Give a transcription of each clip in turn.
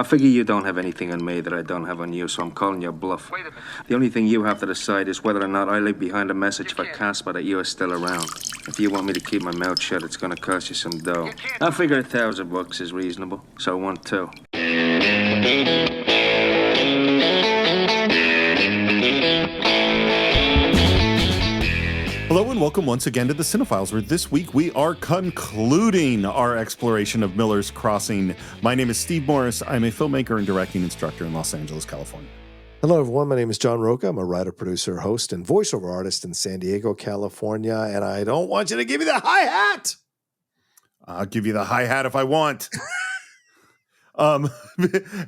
I figure you don't have anything on me that I don't have on you, so I'm calling your bluff. Wait a minute. The only thing you have to decide is whether or not I leave behind a message for Casper that you are still around. If you want me to keep my mouth shut, it's gonna cost you some dough. I figure $1,000 is reasonable, so 1, 2. Hello and welcome once again to the Cine-Files, where this week we are concluding our exploration of Miller's Crossing. My name is Steve Morris. I'm a filmmaker and directing instructor in Los Angeles, California. Hello, everyone. My name is John Rocha. I'm a writer, producer, host, and voiceover artist in San Diego, California. And I don't want you to give me the hi-hat. I'll give you the hi-hat if I want. And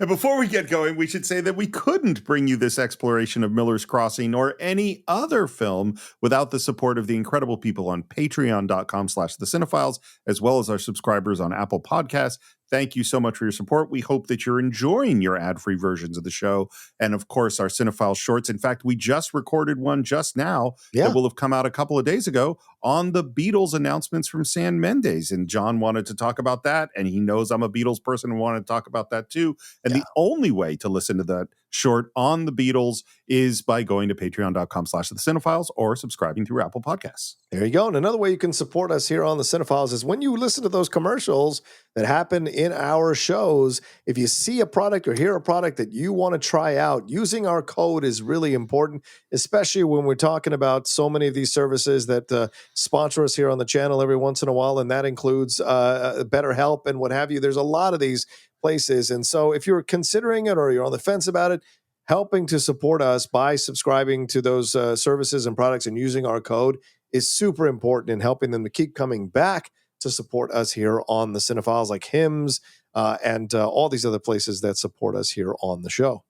before we get going, we should say that we couldn't bring you this exploration of Miller's Crossing or any other film without the support of the incredible people on patreon.com/thecine-files, as well as our subscribers on Apple Podcasts. Thank you so much for your support. We hope that you're enjoying your ad-free versions of the show. And of course, our Cine-Files shorts. In fact, we just recorded one just now that will have come out a couple of days ago on the Beatles announcements from Sam Mendes. And John wanted to talk about that. And he knows I'm a Beatles person and wanted to talk about that too. And the only way to listen to that short on the Beatles is by going to patreon.com/thecine-files or subscribing through Apple Podcasts. There you go. And another way you can support us here on the Cine-Files is when you listen to those commercials that happen in our shows. If you see a product or hear a product that you want to try out, using our code is really important, especially when we're talking about so many of these services that sponsor us here on the channel every once in a while. And that includes BetterHelp and what have you. There's a lot of these places. And so if you're considering it or you're on the fence about it, helping to support us by subscribing to those services and products and using our code is super important in helping them to keep coming back to support us here on the Cine-Files, like Hims and all these other places that support us here on the show.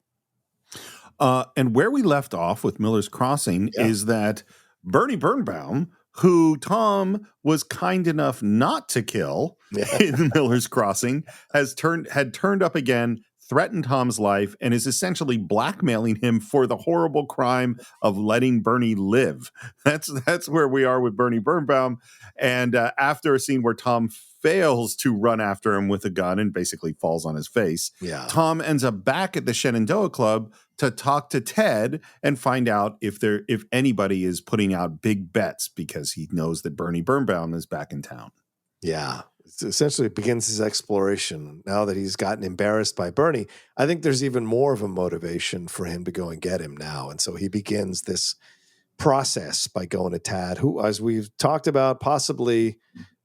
And where we left off with Miller's Crossing is that Bernie Birnbaum, who Tom was kind enough not to kill in Miller's Crossing, had turned up again, threatened Tom's life, and is essentially blackmailing him for the horrible crime of letting Bernie live. That's where we are with Bernie Birnbaum. And after a scene where Tom fails to run after him with a gun and basically falls on his face, Tom ends up back at the Shenandoah Club to talk to Ted and find out if anybody is putting out big bets, because he knows that Bernie Birnbaum is back in town. Yeah. Essentially begins his exploration now that he's gotten embarrassed by Bernie. I think there's even more of a motivation for him to go and get him now. And so he begins this process by going to Tad, who, as we've talked about, possibly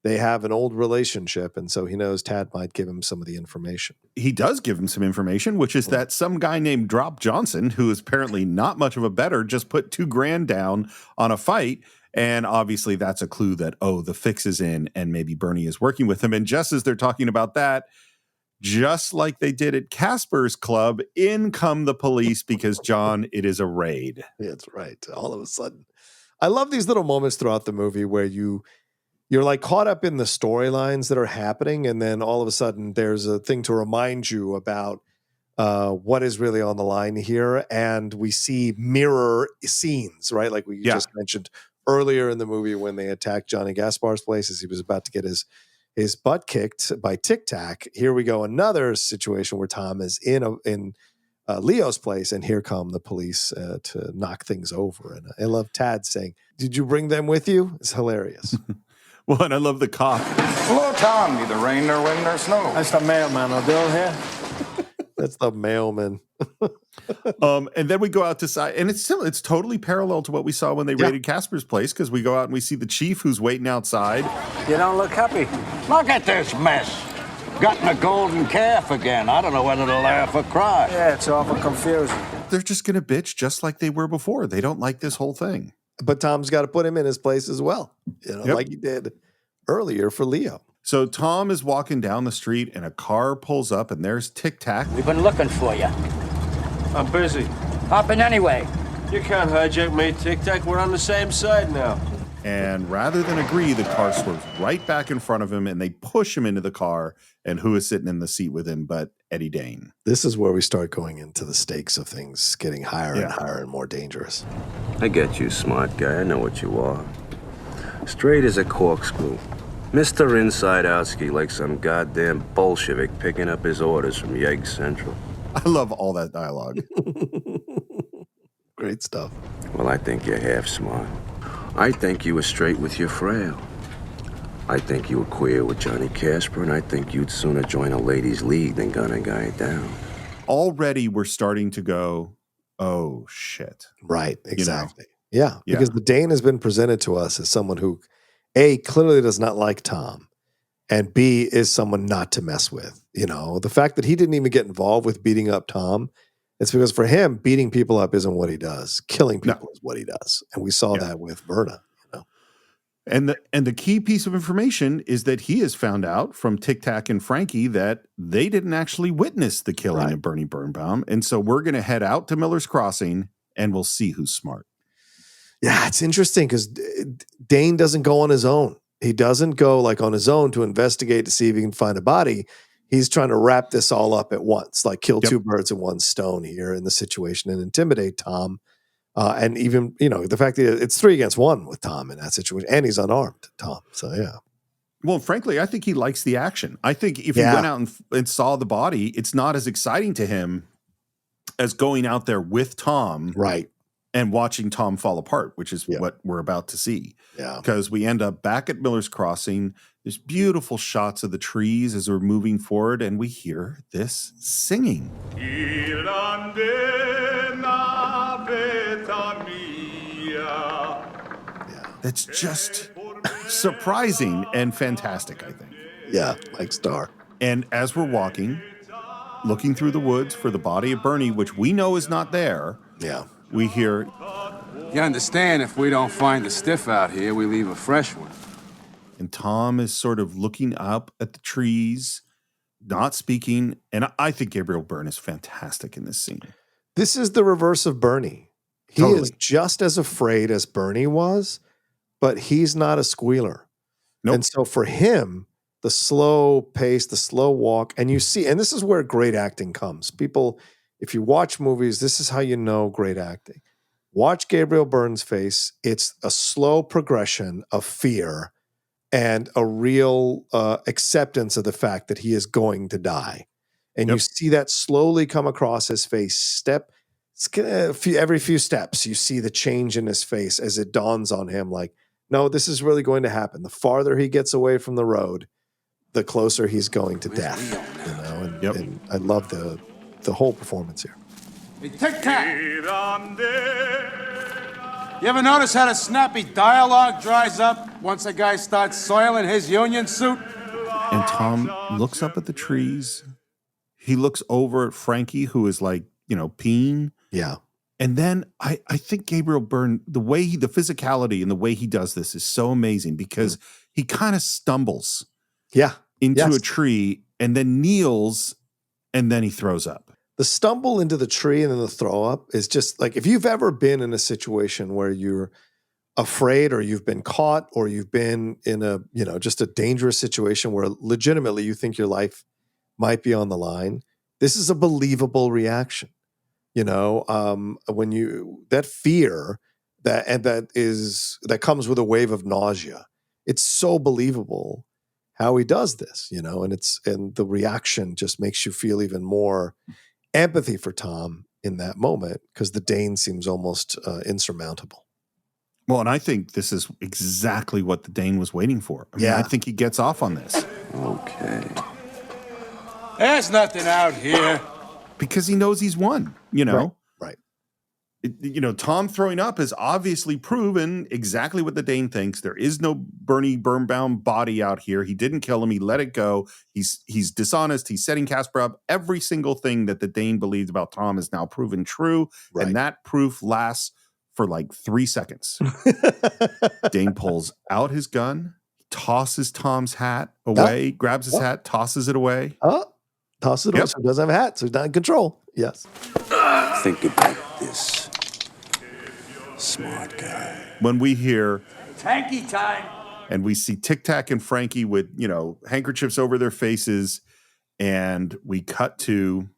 they have an old relationship. And so he knows Tad might give him some of the information. He does give him some information, which is that some guy named Drop Johnson, who is apparently not much of a bettor, just put $2,000 down on a fight. And obviously that's a clue that, the fix is in and maybe Bernie is working with him. And just as they're talking about that, just like they did at Casper's club, in come the police because, John, it is a raid. That's right. All of a sudden. I love these little moments throughout the movie where you're like caught up in the storylines that are happening. And then all of a sudden there's a thing to remind you about what is really on the line here. And we see mirror scenes, right? Like we just mentioned earlier in the movie when they attacked Johnny Gaspar's place as he was about to get his butt kicked by Tic Tac. Here we go, another situation where Tom is in Leo's place, and here come the police to knock things over. And I love Tad saying, "Did you bring them with you?" It's hilarious. Well, and I love the cop. Hello, Tom. Neither rain nor wind nor snow. That's the mailman, Odell here. That's the mailman. And then we go out to side, and it's totally parallel to what we saw when they raided Casper's place, because we go out and we see the chief who's waiting outside. You don't look happy. Look at this mess. Gotten a golden calf again. I don't know whether to laugh or cry. Yeah, it's awful confusing. They're just going to bitch just like they were before. They don't like this whole thing. But Tom's got to put him in his place as well, like he did earlier for Leo. So Tom is walking down the street and a car pulls up and there's Tic Tac. We've been looking for you. I'm busy. Hop in anyway. You can't hijack me, Tic Tac. We're on the same side now. And rather than agree, the car swerves right back in front of him and they push him into the car. And who is sitting in the seat with him but Eddie Dane? This is where we start going into the stakes of things getting higher and higher and more dangerous. I get you, smart guy. I know what you are. Straight as a corkscrew. Mr. Inside-Outski like some goddamn Bolshevik picking up his orders from Yegg Central. I love all that dialogue. Great stuff. Well, I think you're half smart. I think you were straight with your frail. I think you were queer with Johnny Casper, and I think you'd sooner join a ladies' league than gun a guy down. Already we're starting to go, oh, shit. Right, exactly. You know? Yeah, because the Dane has been presented to us as someone who, A, clearly does not like Tom, and B, is someone not to mess with. You know, the fact that he didn't even get involved with beating up Tom, it's because for him, beating people up isn't what he does. Killing people is what he does. And we saw that with Verna. You know? And the key piece of information is that he has found out from Tic Tac and Frankie that they didn't actually witness the killing of Bernie Birnbaum. And so we're going to head out to Miller's Crossing and we'll see who's smart. Yeah, it's interesting because Dane doesn't go on his own. He doesn't go like on his own to investigate to see if he can find a body. He's trying to wrap this all up at once, like kill two birds with one stone here in the situation and intimidate Tom. And even, you know, the fact that it's 3 against 1 with Tom in that situation, and he's unarmed, Tom. So, yeah. Well, frankly, I think he likes the action. I think if he went out and saw the body, it's not as exciting to him as going out there with Tom. Right. And watching Tom fall apart, which is what we're about to see. Yeah. Because we end up back at Miller's Crossing. There's beautiful shots of the trees as we're moving forward, and we hear this singing. That's just surprising and fantastic, I think. Yeah, like Star. And as we're walking, looking through the woods for the body of Bernie, which we know is not there. Yeah. We hear, you understand, if we don't find a stiff out here, we leave a fresh one. And Tom is sort of looking up at the trees, not speaking. And I think Gabriel Byrne is fantastic in this scene. This is the reverse of Bernie. He is just as afraid as Bernie was, but he's not a squealer. Nope. And so for him, the slow pace, the slow walk, and you see, and this is where great acting comes. People, if you watch movies, this is how you know great acting. Watch Gabriel Byrne's face. It's a slow progression of fear and a real acceptance of the fact that he is going to die. And you see that slowly come across his face every few steps. You see the change in his face as it dawns on him like, no, this is really going to happen. The farther he gets away from the road, the closer he's going to death. You know, and I love the whole performance here. Hey, Tic Tac! You ever notice how the snappy dialogue dries up once a guy starts soiling his union suit? And Tom looks up at the trees. He looks over at Frankie, who is like, you know, peeing. Yeah. And then I think Gabriel Byrne, the physicality and the way he does this is so amazing because he kind of stumbles into a tree and then kneels and then he throws up. The stumble into the tree and then the throw up is just like, if you've ever been in a situation where you're afraid or you've been caught or you've been in a, you know, just a dangerous situation where legitimately you think your life might be on the line, this is a believable reaction. You know, when that fear that comes with a wave of nausea, it's so believable how he does this, you know, and the reaction just makes you feel even more empathy for Tom in that moment because the Dane seems almost insurmountable. Well, and I think this is exactly what the Dane was waiting for. I mean, I think he gets off on this. Okay. There's nothing out here. Because he knows he's won, you know? Right. You know, Tom throwing up has obviously proven exactly what the Dane thinks. There is no Bernie Birnbaum body out here. He didn't kill him. He let it go. He's dishonest. He's setting Casper up. Every single thing that the Dane believed about Tom is now proven true. Right. And that proof lasts for like 3 seconds. Dane pulls out his gun, tosses Tom's hat away, grabs his hat, tosses it away. Toss it away. So he doesn't have a hat, so he's not in control. Yes. Think about this, smart guy. When we hear Tanky time. And we see Tic Tac and Frankie with, you know, handkerchiefs over their faces, and we cut to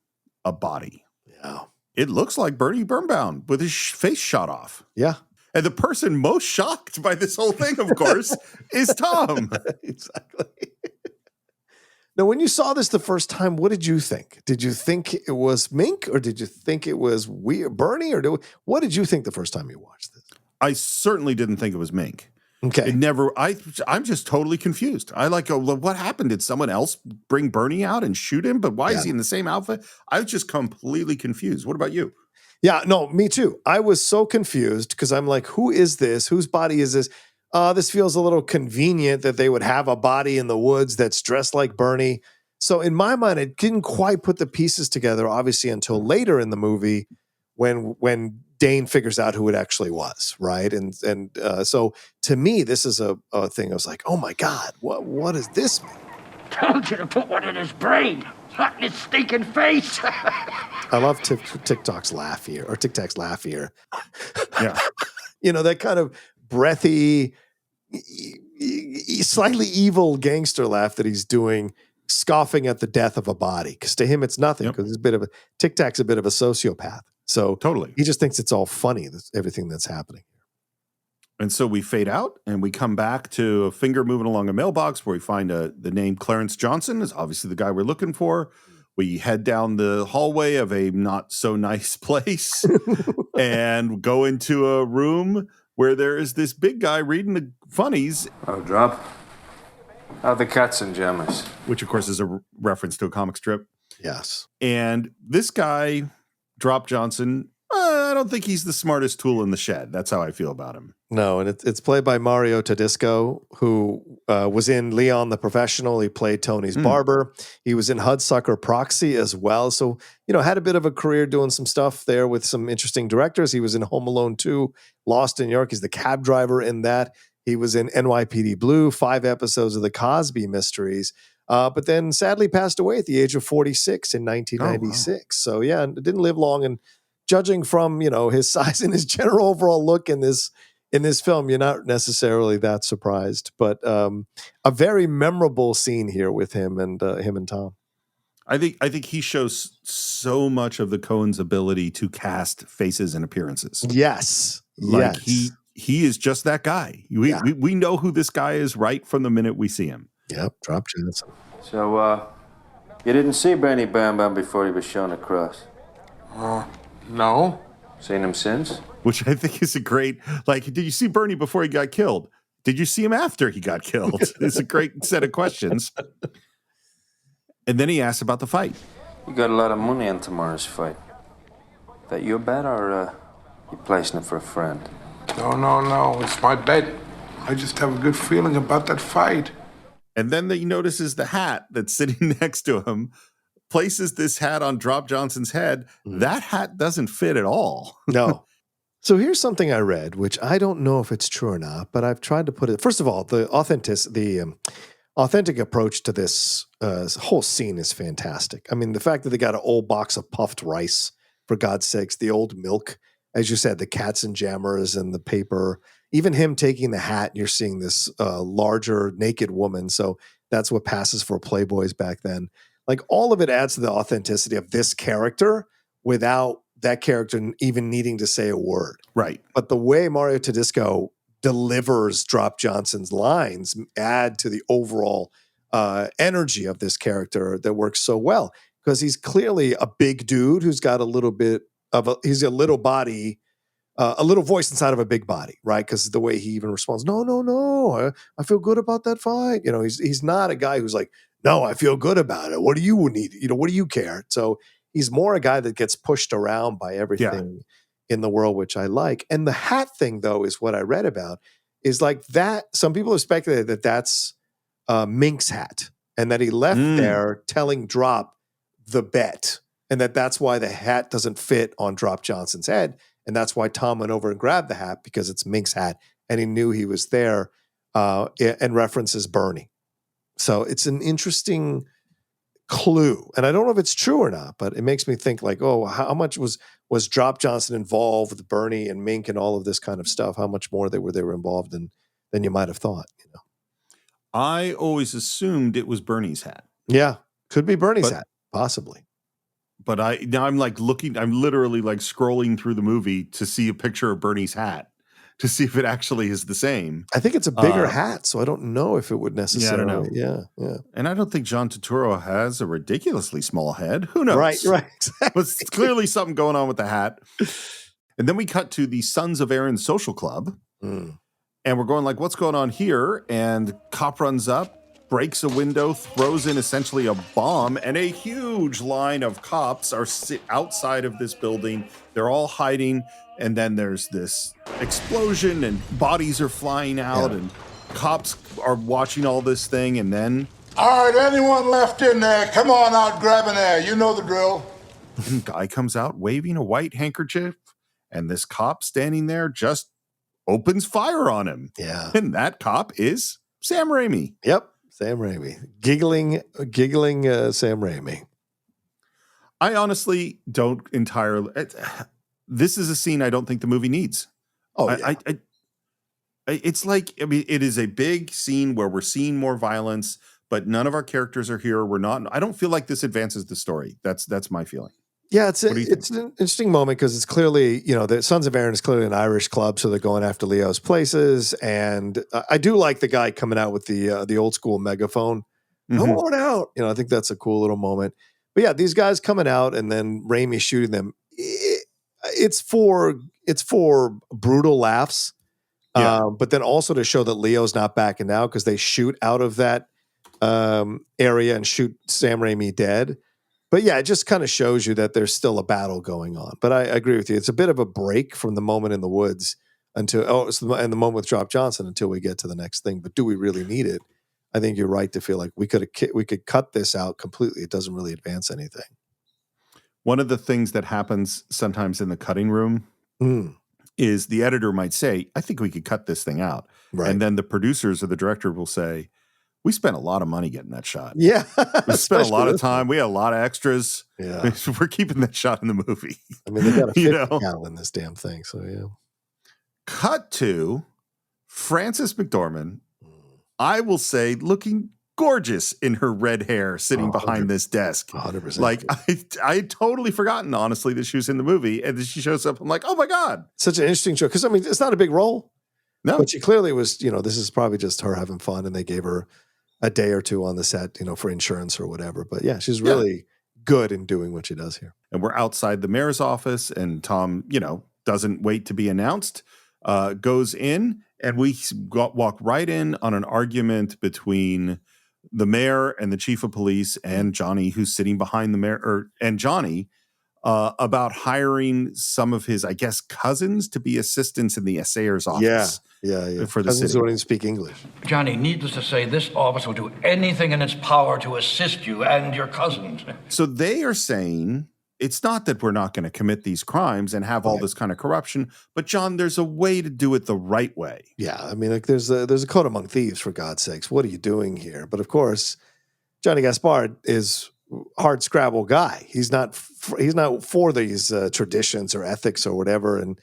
a body. Yeah. It looks like Bernie Birnbaum with his face shot off. Yeah. And the person most shocked by this whole thing, of course, is Tom. Exactly. Now, when you saw this the first time, what did you think? Did you think it was Mink, or did you think it was Bernie, or what did you think the first time you watched this? I certainly didn't think it was Mink. Okay. It never. I'm just totally confused. I like, what happened? Did someone else bring Bernie out and shoot him? But why is he in the same outfit? I was just completely confused. What about you? Yeah, no, me too. I was so confused because I'm like, who is this? Whose body is this? This feels a little convenient that they would have a body in the woods that's dressed like Bernie. So in my mind, I didn't quite put the pieces together, obviously, until later in the movie when Dane figures out who it actually was, right? And so to me, this is a thing. I was like, oh my God, what does this mean? Told you to put one in his brain, not in his stinking face. I love TikTok's laugh here, or Tic Tac's laugh here. Yeah. That kind of breathy, slightly evil gangster laugh that he's doing, scoffing at the death of a body. Because to him, it's nothing. Because Tic Tac's a bit of a sociopath. So totally, he just thinks it's all funny, everything that's happening. And so we fade out and we come back to a finger moving along a mailbox where we find the name Clarence Johnson is obviously the guy we're looking for. We head down the hallway of a not so nice place and go into a room where there is this big guy reading the funnies. Oh, Drop. Oh, the Cats and Jammers. Which, of course, is a reference to a comic strip. Yes. And this guy, Drop Johnson, I don't think he's the smartest tool in the shed. That's how I feel about him. No, and it's played by Mario Tedesco, who was in Leon the Professional. He played Tony's barber. He was in Hudsucker Proxy as well. So, had a bit of a career doing some stuff there with some interesting directors. He was in Home Alone 2, Lost in New York. He's the cab driver in that. He was in NYPD Blue, 5 episodes of the Cosby Mysteries. But then sadly passed away at the age of 46 in 1996. Oh, wow. So, yeah, didn't live long. And judging from, his size and his general overall look in this film, you're not necessarily that surprised. But a very memorable scene here with him and Tom. I think he shows so much of the Coens' ability to cast faces and appearances. Yes. Like yes. He is just that guy. We know who this guy is right from the minute we see him. Yep, Drop Johnson. So, you didn't see Bernie Bam Bam before he was shown across? No. Seen him since? Which I think is a great, did you see Bernie before he got killed? Did you see him after he got killed? It's a great set of questions. And then he asks about the fight. You got a lot of money on tomorrow's fight. That your bet, or you placing it for a friend? No. It's my bet. I just have a good feeling about that fight. And then he notices the hat that's sitting next to him, places this hat on Drop Johnson's head. That hat doesn't fit at all. No. So here's something I read, which I don't know if it's true or not, but I've tried to put it. First of all, the authentic approach to this whole scene is fantastic. I mean, the fact that they got an old box of puffed rice, for God's sakes, the old milk, as you said, the Cats and Jammers and the paper, even him taking the hat, you're seeing this larger naked woman. So that's what passes for Playboys back then. Like, all of it adds to the authenticity of this character without that character even needing to say a word. Right. But the way Mario Tedesco delivers Drop Johnson's lines add to the overall energy of this character that works so well, because he's clearly a big dude who's got a little bit of he's a little body, a little voice inside of a big body, right? Because the way he even responds, no, I feel good about that fight. He's not a guy who's like, no, I feel good about it. What do you need? What do you care? So he's more a guy that gets pushed around by everything in the world, which I like. And the hat thing, though, is what I read about, is like that. Some people have speculated that that's Mink's hat, and that he left there telling Drop the bet, and that's why the hat doesn't fit on Drop Johnson's head. And that's why Tom went over and grabbed the hat, because it's Mink's hat, and he knew he was there, and references Bernie. So it's an interesting clue. And I don't know if it's true or not, but it makes me think like, oh, how much was Drop Johnson involved with Bernie and Mink and all of this kind of stuff? How much more they were involved in than you might have thought, I always assumed it was Bernie's hat. Yeah. Could be Bernie's hat, possibly. But I'm literally like scrolling through the movie to see a picture of Bernie's hat to see if it actually is the same. I think it's a bigger hat, so I don't know if it would necessarily. Yeah, I don't know. Yeah. And I don't think John Turturro has a ridiculously small head. Who knows? Right, exactly. But it's clearly something going on with the hat. And then we cut to the Sons of Aaron social club. And we're going like, what's going on here? And cop runs up, breaks a window, throws in essentially a bomb, and a huge line of cops are outside of this building. They're all hiding. And then there's this explosion and bodies are flying out and cops are watching all this thing. And then... All right, anyone left in there, come on out, grab an air. You know the drill. Guy comes out waving a white handkerchief. And this cop standing there just opens fire on him. Yeah. And that cop is Sam Raimi. Yep. Sam Raimi. Giggling Sam Raimi. I honestly don't entirely... This is a scene I don't think the movie needs. Oh, yeah. It's like, I mean, it is a big scene where we're seeing more violence, but none of our characters are here. We're not... I don't feel like this advances the story. That's my feeling. Yeah, it's an interesting moment because it's clearly, the Sons of Aaron is clearly an Irish club, so they're going after Leo's places. And I do like the guy coming out with the old school megaphone. I want out. I think that's a cool little moment. But yeah, these guys coming out and then Raimi shooting them. It's for brutal laughs, but then also to show that Leo's not backing out because they shoot out of that area and shoot Sam Raimi dead. But yeah, it just kind of shows you that there's still a battle going on. But I agree with you. It's a bit of a break from the moment in the woods and the moment with Drop Johnson until we get to the next thing. But do we really need it? I think you're right to feel like we could cut this out completely. It doesn't really advance anything. One of the things that happens sometimes in the cutting room is the editor might say, I think we could cut this thing out. Right. And then the producers or the director will say, we spent a lot of money getting that shot. Yeah. We spent a lot of time. We had a lot of extras. Yeah. We're keeping that shot in the movie. I mean, they got a 50 cal in this damn thing. So, yeah. Cut to Frances McDormand, I will say, looking gorgeous in her red hair sitting behind this desk. 100%. Like, I had totally forgotten, honestly, that she was in the movie. And then she shows up. I'm like, oh, my God. Such an interesting show. Because, I mean, it's not a big role. No. But she clearly was, this is probably just her having fun. And they gave her a day or two on the set, for insurance or whatever. But yeah, she's really good in doing what she does here. And we're outside the mayor's office, and Tom, doesn't wait to be announced, goes in, and we walk right in on an argument between the mayor and the chief of police and Johnny, who's sitting behind the mayor, and Johnny, about hiring some of his, I guess, cousins to be assistants in the assayer's office. Yeah. For the cousins city. who don't even speak English. Johnny, needless to say, this office will do anything in its power to assist you and your cousins. So they are saying it's not that we're not going to commit these crimes and have all this kind of corruption, but John, there's a way to do it the right way. Yeah, I mean, like there's a code among thieves, for God's sakes. What are you doing here? But of course, Johnny Gaspard is hard scrabble guy. He's not for these traditions or ethics or whatever, and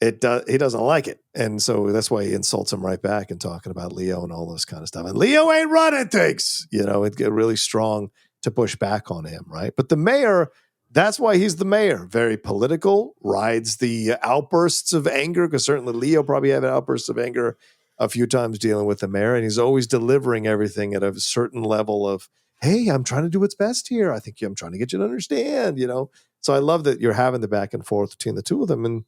he doesn't like it, and so that's why he insults him right back and talking about Leo and all this kind of stuff. And Leo ain't running things, it get really strong to push back on him, right? But the mayor, that's why he's the mayor. Very political, rides the outbursts of anger, because certainly Leo probably had outbursts of anger a few times dealing with the mayor, and he's always delivering everything at a certain level of, hey, I'm trying to do what's best here. I think I'm trying to get you to understand, So I love that you're having the back and forth between the two of them. And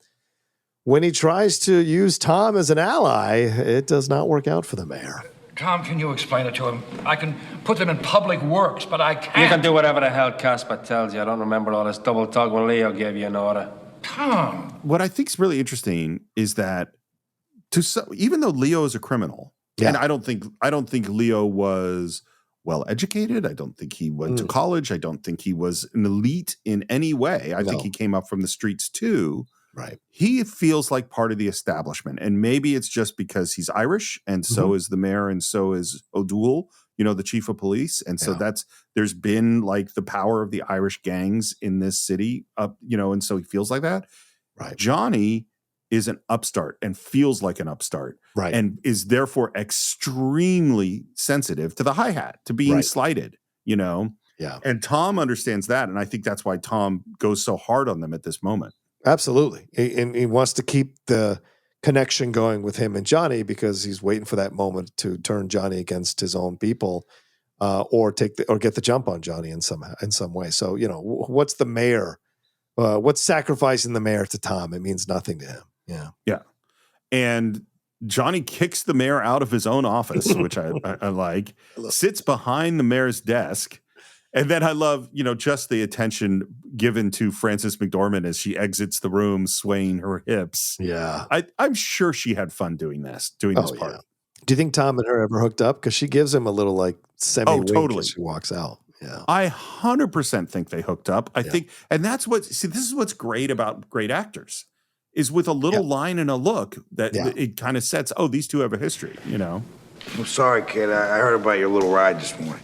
when he tries to use Tom as an ally, it does not work out for the mayor. Tom, can you explain it to him? I can put them in public works, but I can't. You can do whatever the hell Casper tells you. I don't remember all this double talk when Leo gave you an order. Tom. What I think is really interesting is that even though Leo is a criminal, and I don't think Leo was well educated. I don't think he went to college. I don't think he was an elite in any way. I think he came up from the streets too. Right. He feels like part of the establishment. And maybe it's just because he's Irish, and so is the mayor, and so is O'Doul, the chief of police. And so there's been like the power of the Irish gangs in this city, and so he feels like that. Right. Johnny is an upstart and feels like an upstart. Right. And is therefore extremely sensitive to the hi-hat, to being slighted, Yeah. And Tom understands that. And I think that's why Tom goes so hard on them at this moment. Absolutely. And he wants to keep the connection going with him and Johnny because he's waiting for that moment to turn Johnny against his own people, or get the jump on Johnny in some way. So what's the mayor? What's sacrificing the mayor to Tom? It means nothing to him. Yeah. And Johnny kicks the mayor out of his own office, which I like, sits behind the mayor's desk. And then I love, just the attention given to Frances McDormand as she exits the room, swaying her hips. Yeah. I'm sure she had fun doing this part. Yeah. Do you think Tom and her ever hooked up? Because she gives him a little like semi-wink totally. as she walks out. Yeah. I 100% think they hooked up. I think, and this is what's great about great actors, is with a little line and a look that it kind of sets, these two have a history, I'm sorry, kid. I heard about your little ride this morning.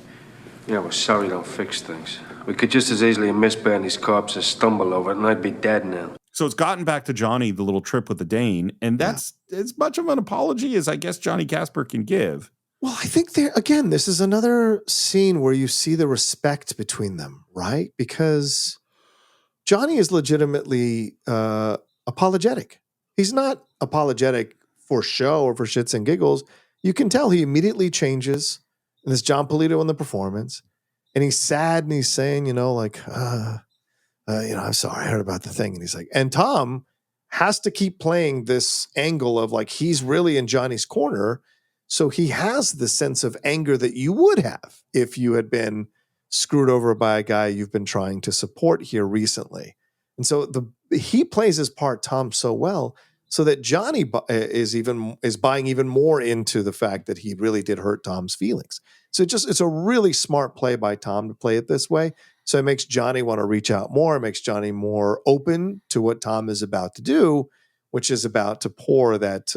Yeah, well, sorry don't fix things. We could just as easily have missed Bernie's corpse as stumble over it, and I'd be dead now. So it's gotten back to Johnny, the little trip with the Dane, and that's as much of an apology as I guess Johnny Casper can give. Well, I think this is another scene where you see the respect between them, right? Because Johnny is legitimately apologetic. He's not apologetic for show or for shits and giggles. You can tell he immediately changes. And there's Jon Polito in the performance. And he's sad and he's saying, I'm sorry, I heard about the thing. And he's like, and Tom has to keep playing this angle of like, he's really in Johnny's corner. So he has the sense of anger that you would have if you had been screwed over by a guy you've been trying to support here recently. And so he plays his part, Tom, so well, so that Johnny is buying even more into the fact that he really did hurt Tom's feelings. So it's a really smart play by Tom to play it this way. So it makes Johnny want to reach out more. It makes Johnny more open to what Tom is about to do, which is about to pour that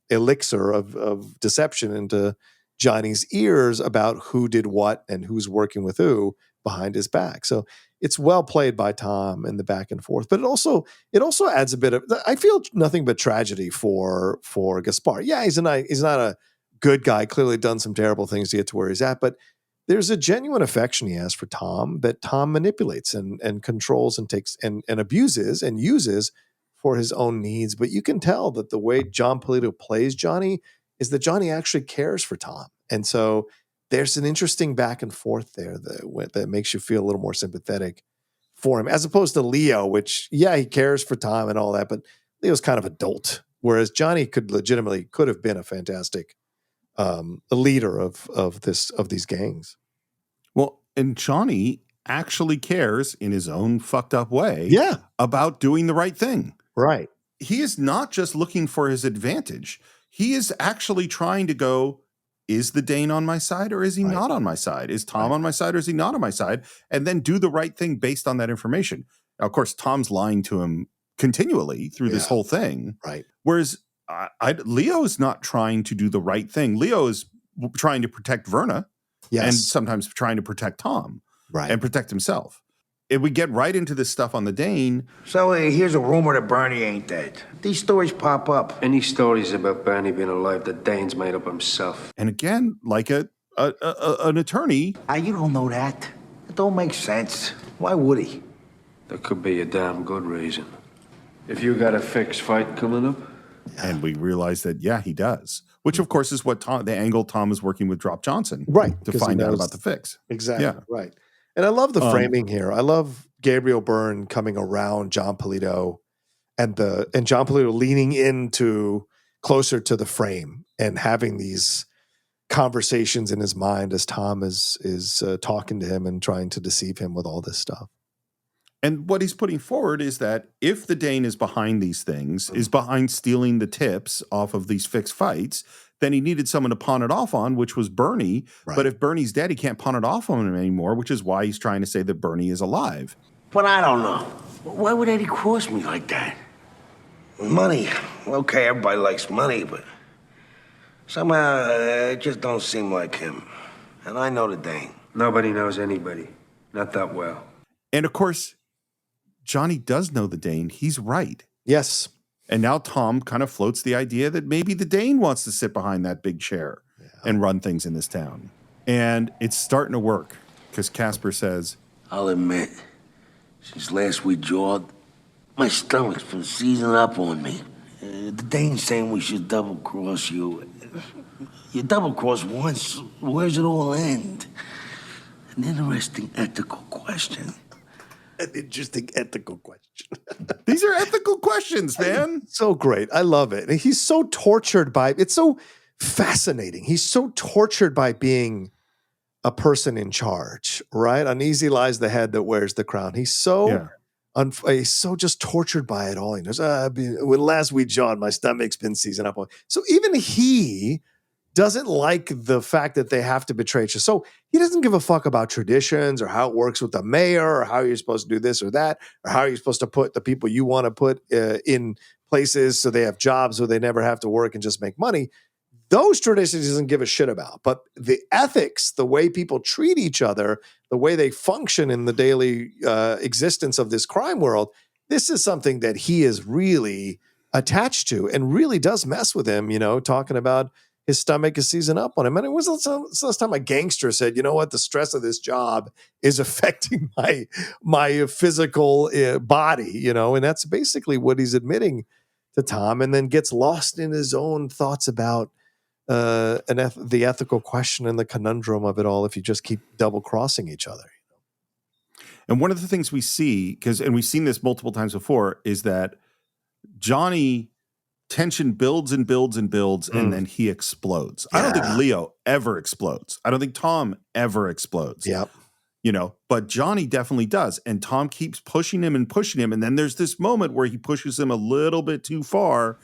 elixir of deception into Johnny's ears about who did what and who's working with who behind his back. So it's well played by Tom in the back and forth, but it also adds a bit of, I feel nothing but tragedy for Gaspar. Yeah, he's not a good guy, clearly done some terrible things to get to where he's at, but there's a genuine affection he has for Tom that Tom manipulates and controls and takes and abuses and uses for his own needs. But you can tell that the way Jon Polito plays Johnny is that Johnny actually cares for Tom. And so there's an interesting back and forth there that makes you feel a little more sympathetic for him, as opposed to Leo, which, he cares for Tom and all that, but Leo's kind of adult, whereas Johnny could have been a fantastic a leader of these gangs. Well, and Johnny actually cares in his own fucked up way about doing the right thing. Right. He is not just looking for his advantage. He is actually trying to go, is the Dane on my side or is he not on my side? Is Tom on my side or is he not on my side? And then do the right thing based on that information. Now, of course, Tom's lying to him continually through this whole thing. Right. Whereas Leo is not trying to do the right thing. Leo is trying to protect Verna and sometimes trying to protect Tom and protect himself. If we get right into this stuff on the Dane. So here's a rumor that Bernie ain't dead. These stories pop up. Any stories about Bernie being alive that Dane's made up himself. And again, like an attorney. You don't know that. It don't make sense. Why would he? There could be a damn good reason. If you got a fixed fight coming up. And we realize that, he does. Which, of course, is what the angle Tom is working with Drop Johnson. Right. To find out about the fix. Exactly. Yeah. Right. And I love the framing here. I love Gabriel Byrne coming around Jon Polito and Jon Polito leaning into closer to the frame and having these conversations in his mind as Tom is talking to him and trying to deceive him with all this stuff. And what he's putting forward is that if the Dane is behind these things, is behind stealing the tips off of these fixed fights, then he needed someone to pawn it off on, which was Bernie. Right. But if Bernie's dead, he can't pawn it off on him anymore, which is why he's trying to say that Bernie is alive. But I don't know. Why would Eddie cross me like that? Money. Okay, everybody likes money, but somehow it just don't seem like him. And I know the Dane. Nobody knows anybody. Not that well. And of course, Johnny does know the Dane. He's right. Yes. And now Tom kind of floats the idea that maybe the Dane wants to sit behind that big chair and run things in this town. And it's starting to work because Casper says, I'll admit, since last we jawed, my stomach's been seizing up on me. The Dane's saying we should double-cross you. You double-cross once, where's it all end? An interesting ethical question. An interesting ethical question. These are ethical questions, man. So great. I love it. And he's so tortured by it's so fascinating. He's so tortured by being a person in charge, right? Uneasy lies the head that wears the crown. He's so he's so just tortured by it all. He knows, when last we jawed, my stomach's been seasoned up. So even he doesn't like the fact that they have to betray each other. So he doesn't give a fuck about traditions or how it works with the mayor or how you're supposed to do this or that or how you're supposed to put the people you want to put in places so they have jobs so they never have to work and just make money. Those traditions he doesn't give a shit about. But the ethics, the way people treat each other, the way they function in the daily existence of this crime world, this is something that he is really attached to and really does mess with him, talking about his stomach is seizing up on him. And it was the last time a gangster said, you know what, the stress of this job is affecting my physical body, and that's basically what he's admitting to Tom, and then gets lost in his own thoughts about the ethical question and the conundrum of it all if you just keep double crossing each other. And one of the things we see, and we've seen this multiple times before, is that Johnny tension builds and builds and builds, and then he explodes. Yeah. I don't think Leo ever explodes. I don't think Tom ever explodes. Yep. But Johnny definitely does. And Tom keeps pushing him. And then there's this moment where he pushes him a little bit too far.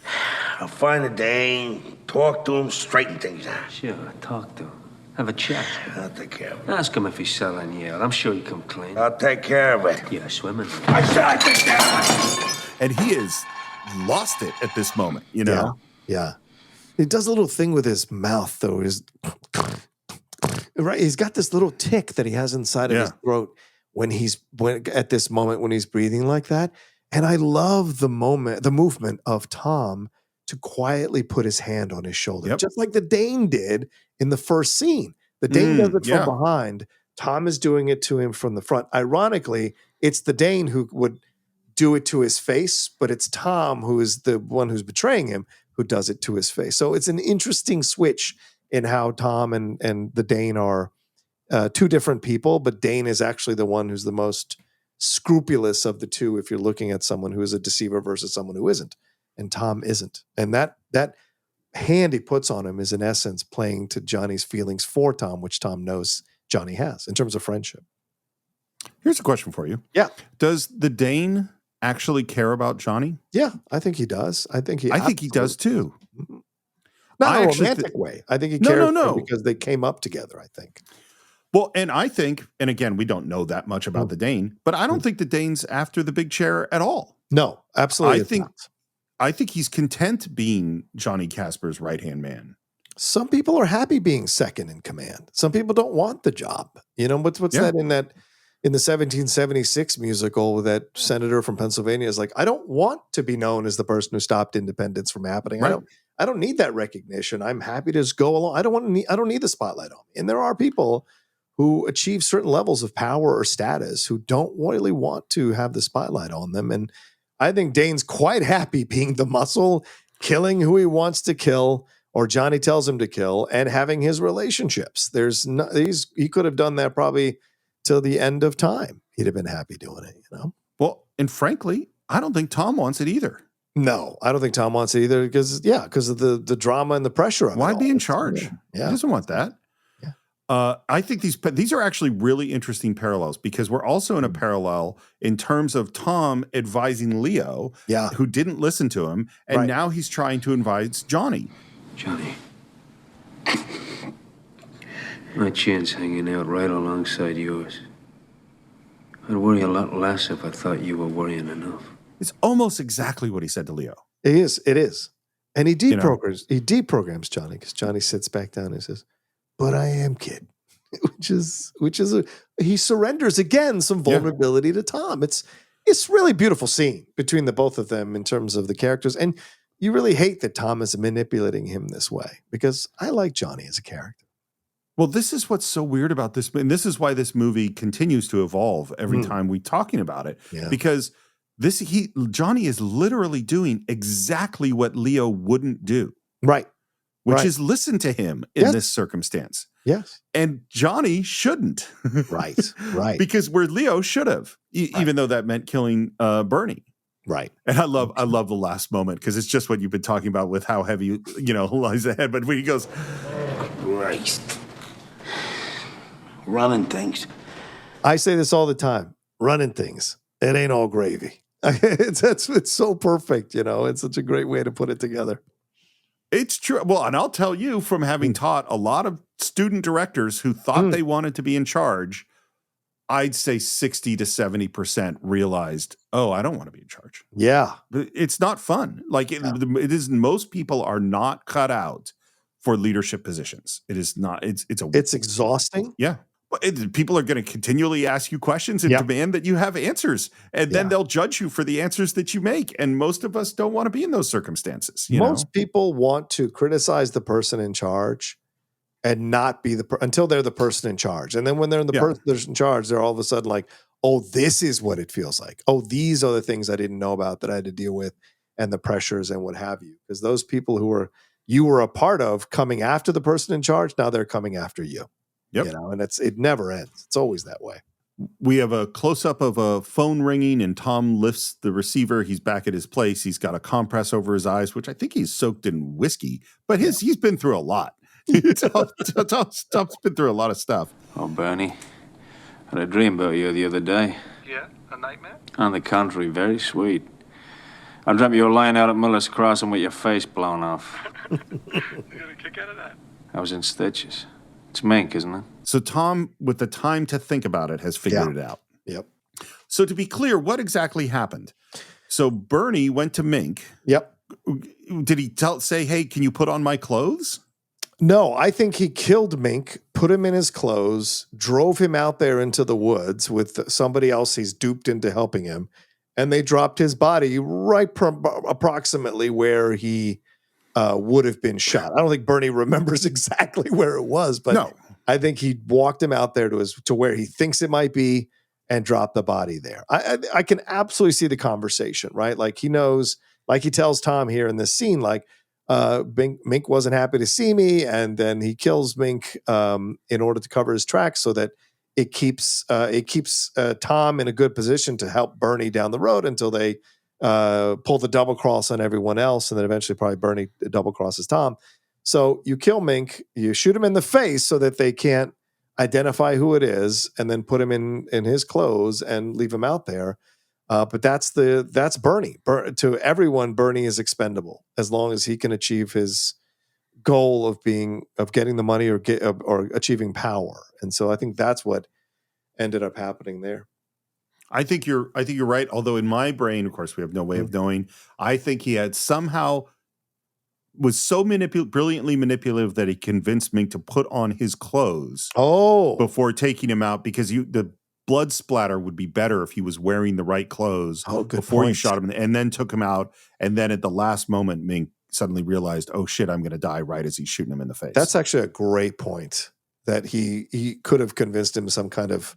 I'll find the Dane, talk to him, straighten things out. Sure, talk to him. Have a chat. I'll take care of it. Ask him if he's selling you. I'm sure you come clean. I'll take care of it. Yeah, swimming. I said I'd take care of it. And he is lost it at this moment, Yeah. He does a little thing with his mouth, though. Right, he's got this little tick that he has inside of his throat at this moment when he's breathing like that. And I love the movement of Tom to quietly put his hand on his shoulder, just like the Dane did in the first scene. The Dane does it from behind. Tom is doing it to him from the front. Ironically, it's the Dane who would do it to his face, but it's Tom who is the one who's betraying him who does it to his face. So it's an interesting switch in how Tom and the Dane are two different people, but Dane is actually the one who's the most scrupulous of the two if you're looking at someone who is a deceiver versus someone who isn't, and Tom isn't. And that hand he puts on him is in essence playing to Johnny's feelings for Tom, which Tom knows Johnny has in terms of friendship. Here's a question for you. Yeah. Does the Dane actually care about Johnny? Yeah, I think he does. I think he does too. Not in a romantic way. I think he cares because they came up together, I think. Well, and I think, and again, we don't know that much about the Dane, but I don't think the Dane's after the big chair at all. No, absolutely. I think he's content being Johnny Casper's right-hand man. Some people are happy being second in command. Some people don't want the job. What's that in the 1776 musical, that senator from Pennsylvania is like, I don't want to be known as the person who stopped independence from happening. Right. I don't need that recognition. I'm happy to just go along. I don't need the spotlight on me. And there are people who achieve certain levels of power or status who don't really want to have the spotlight on them. And I think Dane's quite happy being the muscle, killing who he wants to kill, or Johnny tells him to kill, and having his relationships. He could have done that probably till the end of time. He'd have been happy doing it, Well, and frankly, I don't think Tom wants it either. No, I don't think Tom wants it either because of the drama and the pressure of it. Why be in charge? Yeah. He doesn't want that. Yeah. I think these are actually really interesting parallels because we're also in a parallel in terms of Tom advising Leo, who didn't listen to him, and now he's trying to advise Johnny. Johnny, my chin's hanging out right alongside yours. I'd worry a lot less if I thought you were worrying enough. It's almost exactly what he said to Leo. It is. And he deprograms Johnny because Johnny sits back down and says, "But I am kid," he surrenders again some vulnerability to Tom. It's really beautiful scene between the both of them in terms of the characters. And you really hate that Tom is manipulating him this way because I like Johnny as a character. Well, this is what's so weird about this. And this is why this movie continues to evolve every time we're talking about it. Yeah. Because Johnny is literally doing exactly what Leo wouldn't do. Right. Which is listen to him in this circumstance. Yes. And Johnny shouldn't. Right. Because where Leo should have, even though that meant killing Bernie. Right. And I love the last moment because it's just what you've been talking about with how heavy, lies ahead. But when he goes, Christ. Running things. I say this all the time. Running things. It ain't all gravy. It's so perfect, It's such a great way to put it together. It's true. Well, and I'll tell you from having taught a lot of student directors who thought they wanted to be in charge, I'd say 60 to 70% realized, I don't want to be in charge. Yeah. It's not fun. Like it is. Most people are not cut out for leadership positions. It is not. It's exhausting. Yeah. People are going to continually ask you questions and demand that you have answers. And then they'll judge you for the answers that you make. And most of us don't want to be in those circumstances. Most people want to criticize the person in charge and not be until they're the person in charge. And then when they're the person that's in charge, they're all of a sudden like, oh, this is what it feels like. Oh, these are the things I didn't know about that I had to deal with and the pressures and what have you. Because those people you were a part of coming after the person in charge, now they're coming after you. Yep. And it never ends. It's always that way. We have a close-up of a phone ringing, and Tom lifts the receiver. He's back at his place. He's got a compress over his eyes, which I think he's soaked in whiskey. But he's been through a lot. Tom's been through a lot of stuff. Oh, Bernie, I had a dream about you the other day. Yeah? A nightmare? On the contrary, very sweet. I dreamt you were lying out at Miller's Crossing with your face blown off. You got a kick out of that? I was in stitches. It's Mink, isn't it? So Tom, with the time to think about it, has figured it out. Yep. So to be clear, what exactly happened? So Bernie went to Mink. Yep. Did he say, hey, can you put on my clothes? No, I think he killed Mink, put him in his clothes, drove him out there into the woods with somebody else he's duped into helping him, and they dropped his body right approximately where he would have been shot. I don't think Bernie remembers exactly where it was, but no. I think he walked him out there to where he thinks it might be and dropped the body there. I can absolutely see the conversation, right? Like he knows, like he tells Tom here in this scene, like Mink wasn't happy to see me, and then he kills Mink in order to cover his tracks so that it keeps Tom in a good position to help Bernie down the road until they pull the double cross on everyone else, and then eventually probably Bernie double crosses Tom. So you kill Mink, you shoot him in the face so that they can't identify who it is, and then put him in his clothes and leave him out there. But that's Bernie. To everyone, Bernie is expendable as long as he can achieve his goal of getting the money or achieving power. And so I think that's what ended up happening there. I think you're right. Although in my brain, of course, we have no way of knowing. I think he had somehow was so brilliantly manipulative that he convinced Mink to put on his clothes before taking him out, because the blood splatter would be better if he was wearing the right clothes before you shot him, and then took him out. And then at the last moment, Mink suddenly realized, oh shit, I'm going to die right as he's shooting him in the face. That's actually a great point, that he could have convinced him some kind of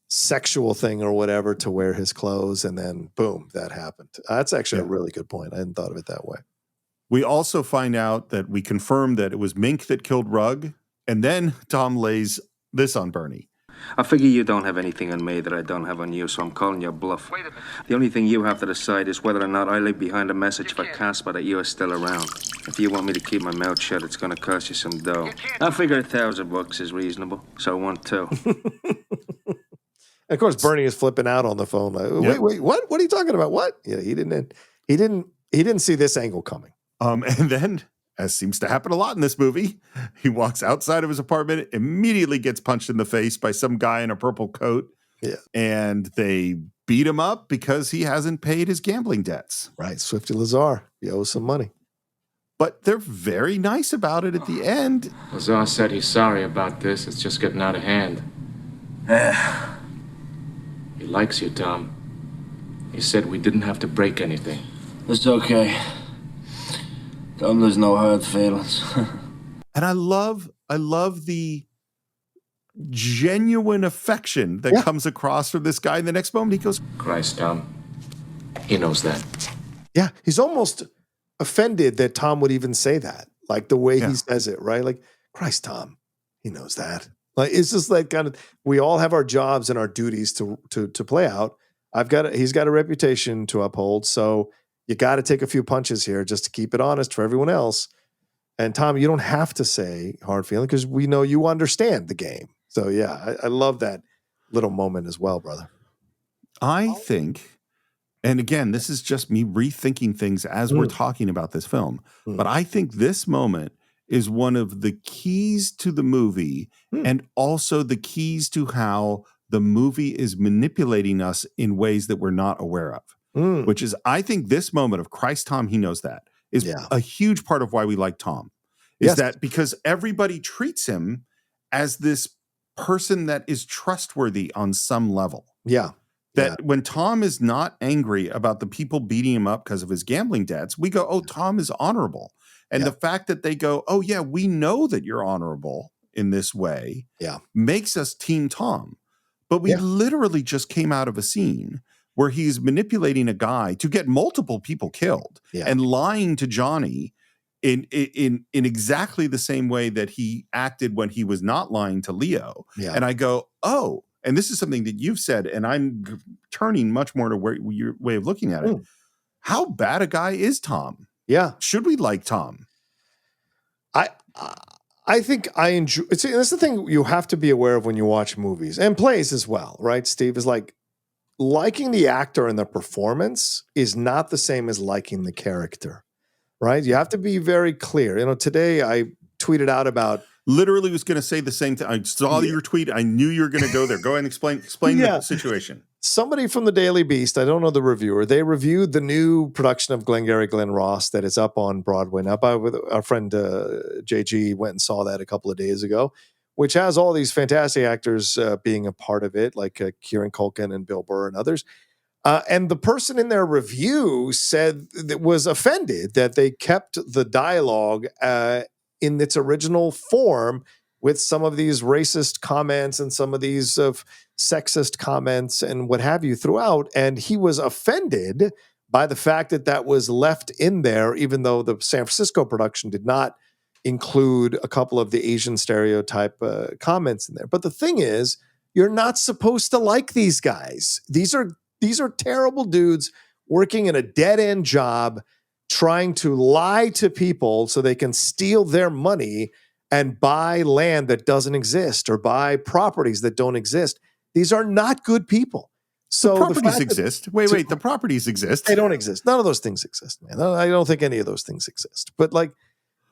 sexual thing or whatever to wear his clothes, and then boom, that happened. That's actually a really good point. I hadn't thought of it that way. We also find out that we confirm that it was Mink that killed Rugg, and then Tom lays this on Bernie. I figure you don't have anything on me that I don't have on you, so I'm calling your bluff. Wait a minute. The only thing you have to decide is whether or not I leave behind a message for Casper that you are still around. If you want me to keep my mouth shut, it's going to cost you some dough. I figure $1,000 is reasonable, so 1, 2. Of course, Bernie is flipping out on the phone. Like, wait, what? What are you talking about? What? Yeah, he didn't see this angle coming. And then, as seems to happen a lot in this movie, he walks outside of his apartment, immediately gets punched in the face by some guy in a purple coat. Yeah. And they beat him up because he hasn't paid his gambling debts. Right. Swifty Lazar. He owes some money. But they're very nice about it at the end. Lazar said he's sorry about this. It's just getting out of hand. He likes you, Tom. He said we didn't have to break anything. It's okay. Tom, there's no hard feelings. And I love the genuine affection that comes across from this guy. In the next moment, he goes, Christ, Tom. He knows that. Yeah, he's almost offended that Tom would even say that. Like the way he says it, right? Like, Christ, Tom, he knows that. Like, it's just like kind of, we all have our jobs and our duties to play out. He's got a reputation to uphold, so you got to take a few punches here just to keep it honest for everyone else. And Tom, you don't have to say hard feeling because we know you understand the game. So yeah, I love that little moment as well, brother. I think, and again, this is just me rethinking things as we're talking about this film, but I think this moment is one of the keys to the movie and also the keys to how the movie is manipulating us in ways that we're not aware of, which is, I think this moment of Christ, Tom, he knows that, is a huge part of why we like Tom, is that because everybody treats him as this person that is trustworthy on some level. Yeah. That when Tom is not angry about the people beating him up because of his gambling debts, we go, oh, Tom is honorable. And the fact that they go, oh, yeah, we know that you're honorable in this way makes us Team Tom. But we literally just came out of a scene where he's manipulating a guy to get multiple people killed and lying to Johnny in exactly the same way that he acted when he was not lying to Leo. Yeah. And I go, oh, and this is something that you've said, and I'm turning much more to your way of looking at it. How bad a guy is Tom? Yeah. Should we like Tom? I think I enjoy. That's the thing you have to be aware of when you watch movies and plays as well, right? Steve, is like liking the actor and the performance is not the same as liking the character, right? You have to be very clear. You know, today I tweeted out about. Literally was going to say the same thing. I saw your tweet. I knew you were going to go there. Go ahead and explain the situation. Somebody from the Daily Beast, I don't know the reviewer, they reviewed the new production of Glengarry Glen Ross that is up on Broadway now. With our friend JG went and saw that a couple of days ago, which has all these fantastic actors being a part of it, like Kieran Culkin and Bill Burr and others. And the person in their review said that was offended that they kept the dialogue in its original form with some of these racist comments and some of these sexist comments and what have you throughout. And he was offended by the fact that that was left in there, even though the San Francisco production did not include a couple of the Asian stereotype comments in there. But the thing is, you're not supposed to like these guys. These are terrible dudes working in a dead-end job, trying to lie to people so they can steal their money and buy land that doesn't exist or buy properties that don't exist. These are not good people. So the properties exist. Wait, the properties exist. They don't exist. None of those things exist, man. I don't think any of those things exist. But like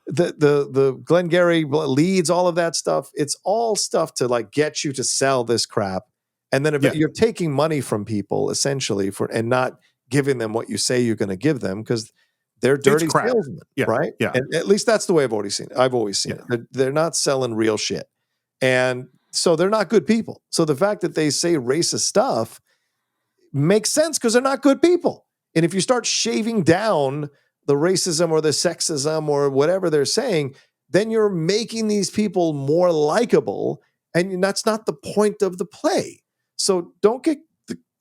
the Glengarry leads, all of that stuff, it's all stuff to like get you to sell this crap. And then if you're taking money from people essentially and not giving them what you say you're going to give them because they're dirty salesmen, right? Yeah. And at least that's the way I've always seen it. I've always seen it. They're not selling real shit. And so they're not good people. So the fact that they say racist stuff makes sense because they're not good people. And if you start shaving down the racism or the sexism or whatever they're saying, then you're making these people more likable. And that's not the point of the play. So don't get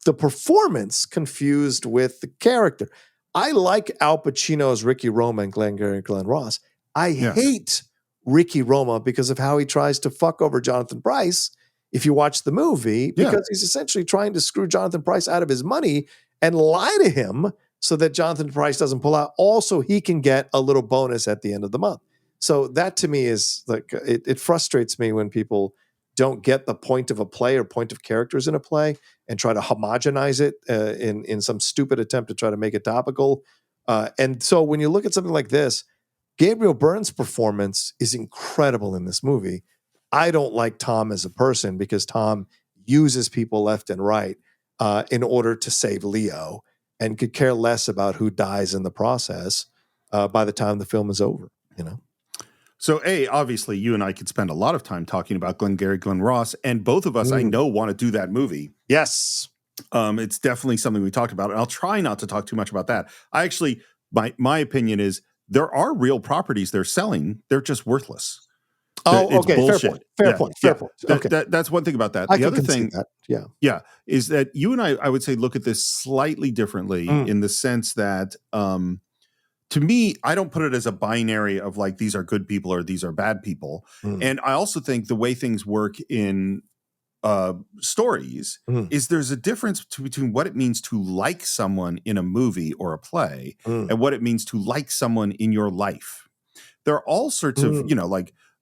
the performance confused with the character. I like Al Pacino's Ricky Roma and Glengarry Glen Ross. I hate Ricky Roma because of how he tries to fuck over Jonathan Pryce if you watch the movie, because he's essentially trying to screw Jonathan Pryce out of his money and lie to him so that Jonathan Pryce doesn't pull out. Also, he can get a little bonus at the end of the month. So that to me is like, it frustrates me when people don't get the point of a play or point of characters in a play and try to homogenize it in some stupid attempt to try to make it topical. And so when you look at something like this, Gabriel Byrne's performance is incredible in this movie. I don't like Tom as a person because Tom uses people left and right in order to save Leo and could care less about who dies in the process by the time the film is over, you know? So, obviously, you and I could spend a lot of time talking about Glengarry Glen Ross, and both of us, I know, want to do that movie. Yes. It's definitely something we talked about, and I'll try not to talk too much about that. I actually, my opinion is there are real properties they're selling. They're just worthless. Oh, It's okay. bullshit. Fair point. Okay. That's one thing about that. I The can other concede thing, that. Yeah. is that you and I would say, look at this slightly differently in the sense that, to me, I don't put it as a binary of like, these are good people or these are bad people. And I also think the way things work in stories is there's a difference between what it means to like someone in a movie or a play and what it means to like someone in your life. There are all sorts of,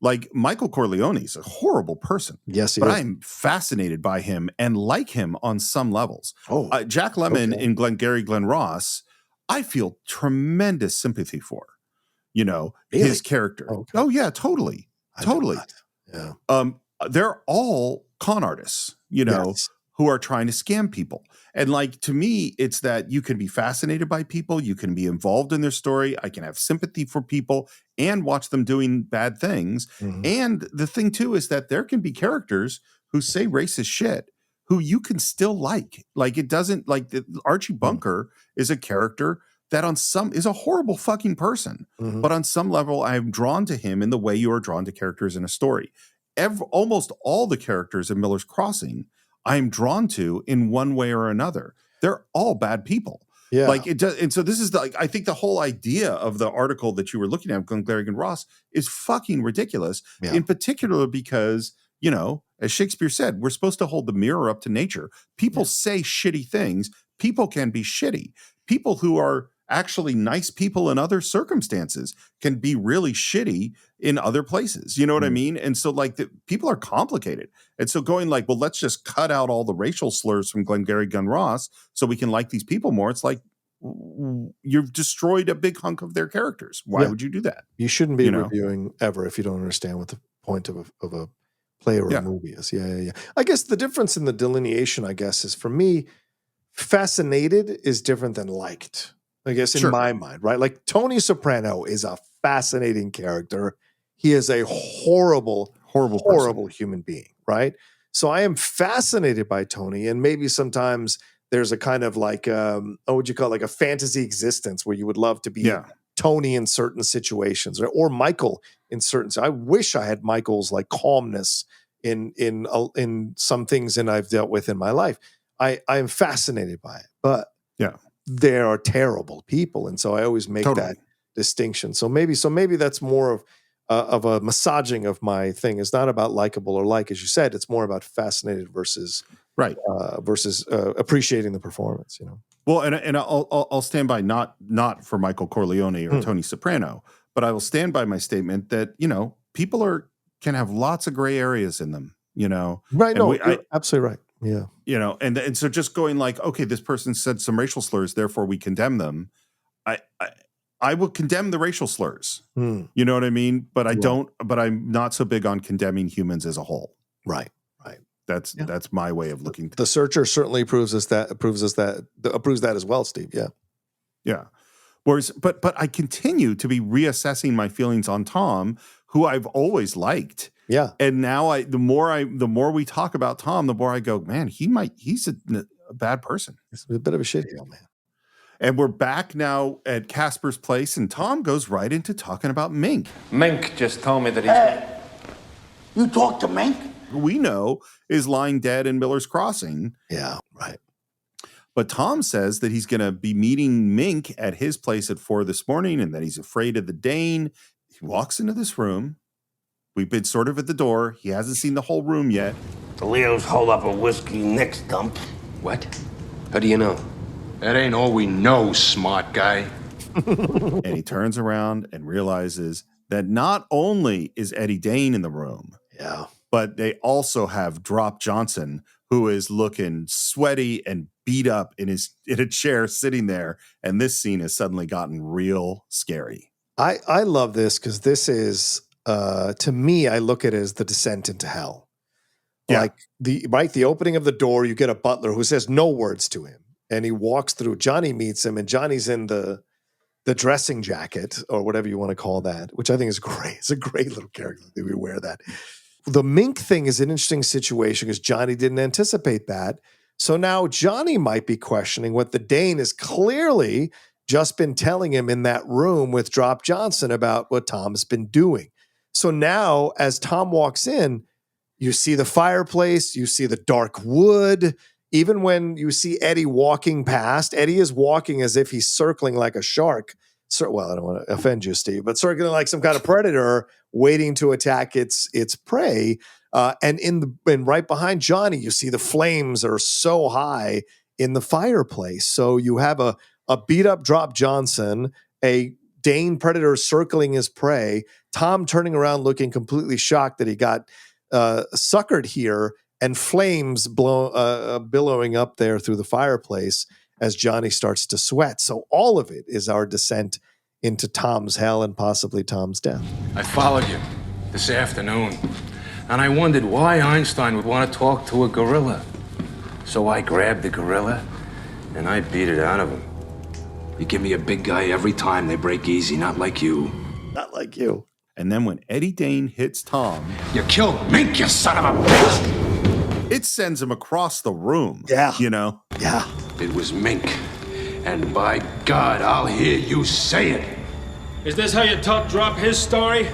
like Michael Corleone is a horrible person. Yes, he but is. I'm fascinated by him and like him on some levels. Jack Lemmon okay. in Glengarry Glen Ross, I feel tremendous sympathy for, Really? his character. Okay. Oh yeah, totally. Yeah. They're all con artists, Yes. who are trying to scam people. And like, to me, it's that you can be fascinated by people, you can be involved in their story, I can have sympathy for people and watch them doing bad things. And the thing too is that there can be characters who say racist shit who you can still like. Like, it doesn't, like Archie Bunker is a character that is a horrible fucking person. But on some level, I'm drawn to him in the way you are drawn to characters in a story. Almost all the characters in Miller's Crossing, I'm drawn to in one way or another. They're all bad people. Yeah. Like it does. And so this is I think the whole idea of the article that you were looking at, Glengarry Glen Ross, is fucking ridiculous. Yeah. In particular, because, as Shakespeare said, we're supposed to hold the mirror up to nature. People say shitty things. People can be shitty. People who are actually nice people in other circumstances can be really shitty in other places. You know what I mean? And so like people are complicated. And so going like, well, let's just cut out all the racial slurs from Glengarry Glen Ross so we can like these people more. It's like, you've destroyed a big hunk of their characters. Why would you do that? You shouldn't be reviewing ever if you don't understand what the point of a play or a movie is. Yeah. I guess the difference in the delineation, is for me, fascinated is different than liked. I guess in my mind, right? Like Tony Soprano is a fascinating character. He is a horrible human being, right? So I am fascinated by Tony, and maybe sometimes there's a kind of like, what would you call it? Like a fantasy existence where you would love to be Tony in certain situations, or Michael in certain. I wish I had Michael's like calmness in some things that I've dealt with in my life. I am fascinated by it, but there are terrible people, and so I always make that distinction. So maybe that's more of a massaging of my thing. It's not about likable or like, as you said. It's more about fascinated versus appreciating the performance. Well, and I'll stand by not for Michael Corleone or Tony Soprano, but I will stand by my statement that people can have lots of gray areas in them. Right? No, you're absolutely right. Yeah. And so just going like, okay, this person said some racial slurs, therefore we condemn them. I will condemn the racial slurs. You know what I mean? But I'm not so big on condemning humans as a whole. Right. That's my way of looking. The Searcher certainly approves that as well, Steve. Yeah. Yeah. Whereas, but I continue to be reassessing my feelings on Tom, who I've always liked. Yeah. And now the more we talk about Tom, the more I go, man, he's a bad person. He's a bit of a shitheel, man. And we're back now at Casper's place, and Tom goes right into talking about Mink. Mink just told me that he's... You talked to Mink? We know is lying dead in Miller's Crossing. Yeah, right. But Tom says that he's going to be meeting Mink at his place at 4 this morning, and that he's afraid of the Dane. He walks into this room. We've been sort of at the door. He hasn't seen the whole room yet. The Leos hold up a whiskey next dump. What? How do you know? That ain't all we know, smart guy. And he turns around and realizes that not only is Eddie Dane in the room, but they also have Drop Johnson, who is looking sweaty and beat up in a chair sitting there. And this scene has suddenly gotten real scary. I love this because this is, to me, I look at it as the descent into hell. Yeah. Like the opening of the door, you get a butler who says no words to him. And he walks through. Johnny meets him, and Johnny's in the dressing jacket or whatever you want to call that, which I think is great. It's a great little character that we wear that. The Mink thing is an interesting situation because Johnny didn't anticipate that. So now Johnny might be questioning what the Dane has clearly just been telling him in that room with Drop Johnson about what Tom's been doing. So now as Tom walks in, you see the fireplace, you see the dark wood. Even when you see Eddie walking past, Eddie is walking as if he's circling like a shark. Well, I don't want to offend you, Steve, but circling like some kind of predator waiting to attack its prey. And right behind Johnny, you see the flames are so high in the fireplace. So you have a beat up Drop Johnson, a Dane predator circling his prey, Tom turning around looking completely shocked that he got suckered here, and flames billowing up there through the fireplace as Johnny starts to sweat. So all of it is our descent into Tom's hell and possibly Tom's death. I followed you this afternoon, and I wondered why Einstein would want to talk to a gorilla. So I grabbed the gorilla, and I beat it out of him. You give me a big guy every time, they break easy, not like you. Not like you. And then when Eddie Dane hits Tom... You killed Mink, you son of a bitch! It sends him across the room. Yeah. You know? Yeah. It was Mink. And by God, I'll hear you say it. Is this how you taught Drop his story?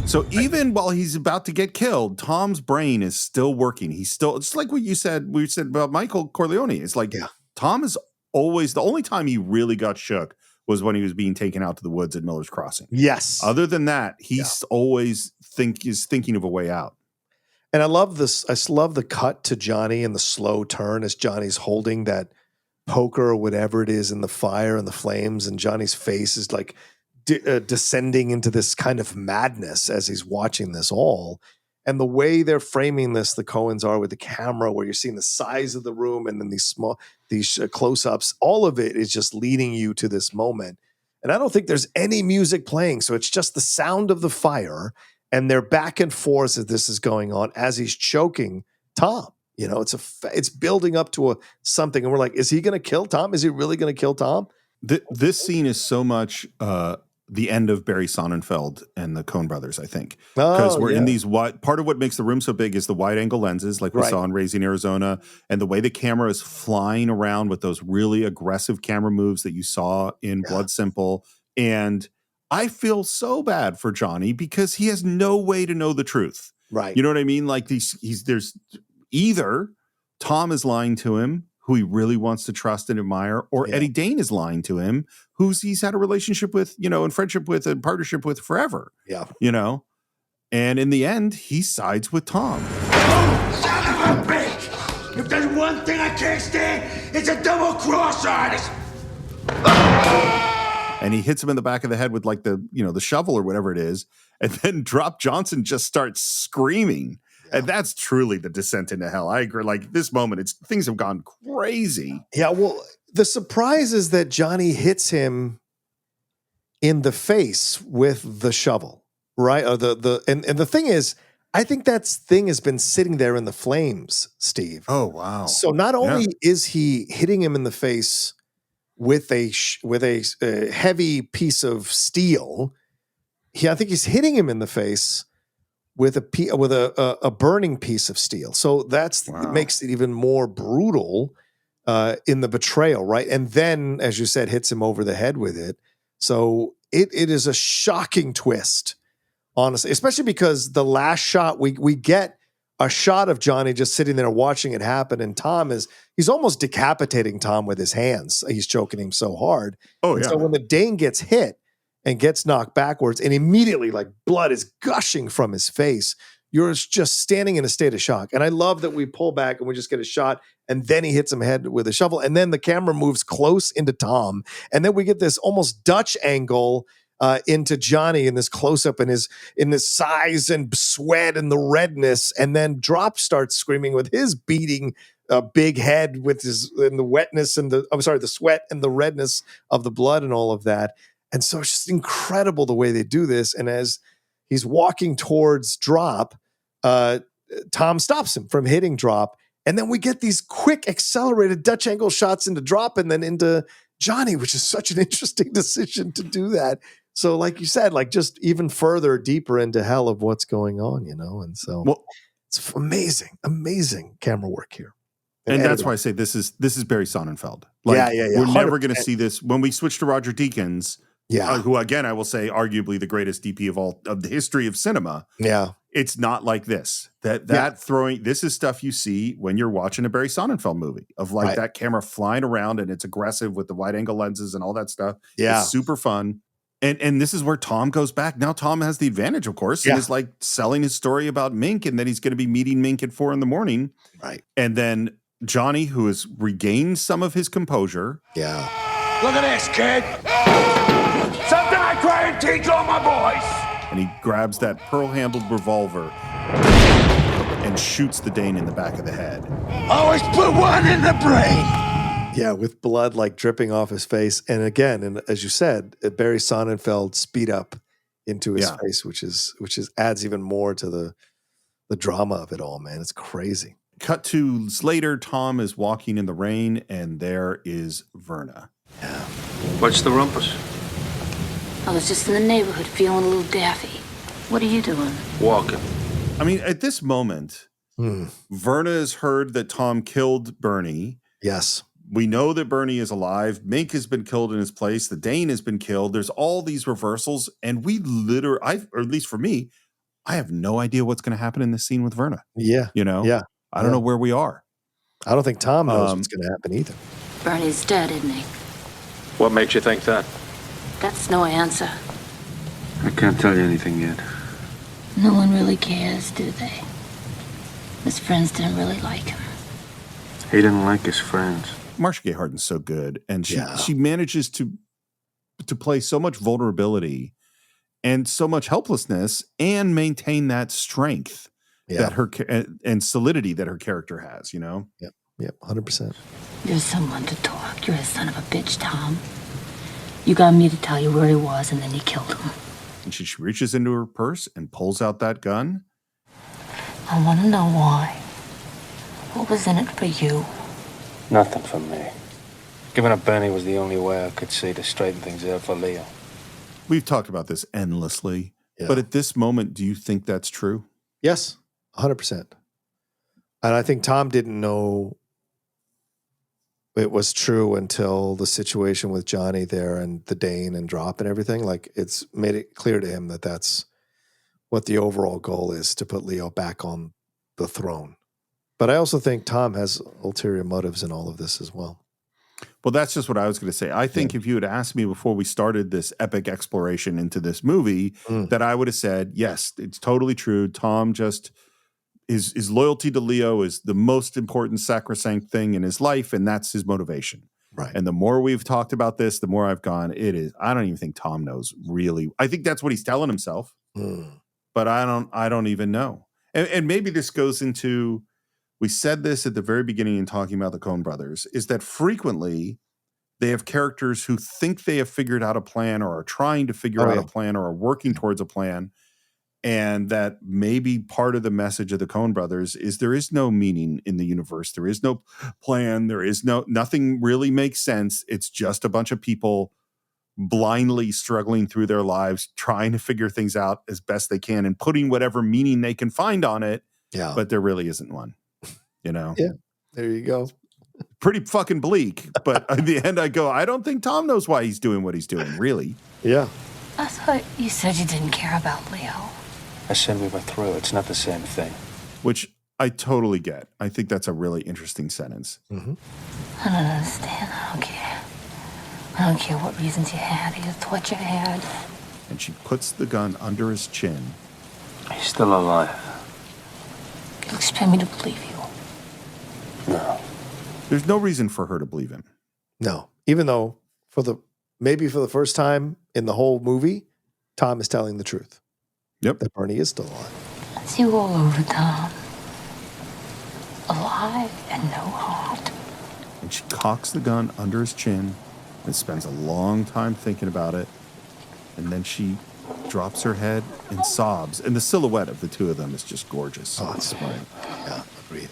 So even while he's about to get killed, Tom's brain is still working. He's still... It's like what we said about Michael Corleone. It's like Tom is always... The only time he really got shook was when he was being taken out to the woods at Miller's Crossing. Yes. Other than that, he's always thinking of a way out. And I love this. I love the cut to Johnny and the slow turn as Johnny's holding that poker or whatever it is in the fire and the flames, and Johnny's face is like descending into this kind of madness as he's watching this all. And the way they're framing this, the Coens are with the camera, where you're seeing the size of the room and then these close-ups, all of it is just leading you to this moment. And I don't think there's any music playing, so it's just the sound of the fire, and they're back and forth as this is going on as he's choking Tom. You know, it's building up to something, and we're like, is he going to kill Tom? Is he really going to kill Tom? This scene is so much the end of Barry Sonnenfeld and the Coen Brothers, I think, because we're in these wide. Part of what makes the room so big is the wide angle lenses, like we saw in Raising Arizona, and the way the camera is flying around with those really aggressive camera moves that you saw in Blood Simple. And I feel so bad for Johnny because he has no way to know the truth. Right. You know what I mean? Like there's either Tom is lying to him, who he really wants to trust and admire, or Eddie Dane is lying to him, he's had a relationship with, and friendship with and partnership with forever. Yeah. And in the end, he sides with Tom. Oh, son of a bitch! If there's one thing I can't stand, it's a double-cross artist! And he hits him in the back of the head with like the shovel or whatever it is. And then Drop Johnson just starts screaming. And that's truly the descent into hell. I agree. Like this moment, things have gone crazy. Yeah. Well, the surprise is that Johnny hits him in the face with the shovel, right? Or and the thing is, I think that thing has been sitting there in the flames, Steve. Oh, wow. So not only is he hitting him in the face with a heavy piece of steel, I think he's hitting him in the face with a burning piece of steel. So it makes it even more brutal in the betrayal, right? And then, as you said, hits him over the head with it. So it is a shocking twist, honestly, especially because the last shot we get a shot of Johnny just sitting there watching it happen, and he's almost decapitating Tom with his hands. He's choking him so hard. Oh, yeah. So when the Dane gets hit and gets knocked backwards, and immediately like blood is gushing from his face, you're just standing in a state of shock. And I love that we pull back and we just get a shot, and then he hits him head with a shovel, and then the camera moves close into Tom, and then we get this almost Dutch angle into Johnny in this close-up in this size and sweat and the redness, and then Drop starts screaming with his beating big head with the wetness and the sweat and the redness of the blood and all of that. And so it's just incredible the way they do this. And as he's walking towards Drop, Tom stops him from hitting Drop. And then we get these quick accelerated Dutch angle shots into Drop and then into Johnny, which is such an interesting decision to do that. So like you said, like just even further deeper into hell of what's going on, And so it's amazing, amazing camera work here. And that's why I say this is Barry Sonnenfeld. Like, yeah. We're never going to see this. When we switch to Roger Deakins, Yeah. who again I will say arguably the greatest DP of the history of cinema. Yeah. It's not like this. That throwing, this is stuff you see when you're watching a Barry Sonnenfeld movie of like that camera flying around and it's aggressive with the wide angle lenses and all that stuff. Yeah. It's super fun. And this is where Tom goes back. Now Tom has the advantage, of course, and is like selling his story about Mink, and then he's going to be meeting Mink at 4 a.m. Right. And then Johnny, who has regained some of his composure. Yeah. Look at this, kid. Something I try and teach all my boys. And he grabs that pearl-handled revolver and shoots the Dane in the back of the head. Always put one in the brain. Yeah, with blood like dripping off his face. And again, and as you said, Barry Sonnenfeld speed up into his face, which adds even more to the drama of it all, man. It's crazy. Cut to later, Tom is walking in the rain, and there is Verna. Yeah. What's the rumpus? I was just in the neighborhood feeling a little daffy. What are you doing? Walking. I mean, at this moment, Verna has heard that Tom killed Bernie. Yes. We know that Bernie is alive. Mink has been killed in his place. The Dane has been killed. There's all these reversals. And we literally, or at least for me, I have no idea what's going to happen in this scene with Verna. Yeah. You know? Yeah. I don't know where we are. I don't think Tom knows what's going to happen either. Bernie's dead, isn't he? What makes you think that? That's no answer. I can't tell you anything yet. No one really cares, do they? His friends didn't really like him. He didn't like his friends. Marca Gay Harden's so good, and she manages to play so much vulnerability and so much helplessness and maintain that strength that her and solidity that her character has, you know? Yep, 100%. You're someone to talk. You're a son of a bitch, Tom. You got me to tell you where he was, and then you killed him. And she reaches into her purse and pulls out that gun. I want to know why. What was in it for you? Nothing for me. Giving up Bernie was the only way I could see to straighten things out for Leo. We've talked about this endlessly, but at this moment, do you think that's true? Yes, 100%. And I think Tom didn't know it was true until the situation with Johnny there and the Dane and Drop and everything. Like, it's made it clear to him that that's what the overall goal is, to put Leo back on the throne. But I also think Tom has ulterior motives in all of this as well. Well, that's just what I was going to say. I think if you had asked me before we started this epic exploration into this movie, that I would have said, yes, it's totally true. Tom just, his loyalty to Leo is the most important sacrosanct thing in his life, and that's his motivation. Right. And the more we've talked about this, the more I've gone, I don't even think Tom knows really. I think that's what he's telling himself, but I don't even know. And maybe this goes into, we said this at the very beginning in talking about the Coen Brothers, is that frequently they have characters who think they have figured out a plan or are trying to figure out a plan or are working towards a plan. And that maybe part of the message of the Coen Brothers is there is no meaning in the universe. There is no plan. There is nothing really makes sense. It's just a bunch of people blindly struggling through their lives, trying to figure things out as best they can and putting whatever meaning they can find on it. Yeah. But there really isn't one. You know? Yeah, there you go. Pretty fucking bleak. But in the end, I go, I don't think Tom knows why he's doing what he's doing, really. Yeah. I thought you said you didn't care about Leo. I said we were through. It's not the same thing. Which I totally get. I think that's a really interesting sentence. I don't understand. I don't care. I don't care what reasons you had. You thought you had. And she puts the gun under his chin. He's still alive. You expect me to believe you? No. There's no reason for her to believe him. No. Even though maybe for the first time in the whole movie, Tom is telling the truth. Yep. That Bernie is still alive. That's you all over, Tom. Alive and no heart. And she cocks the gun under his chin and spends a long time thinking about it. And then she drops her head and sobs. And the silhouette of the two of them is just gorgeous. Oh, it's smart. Yeah, agreed.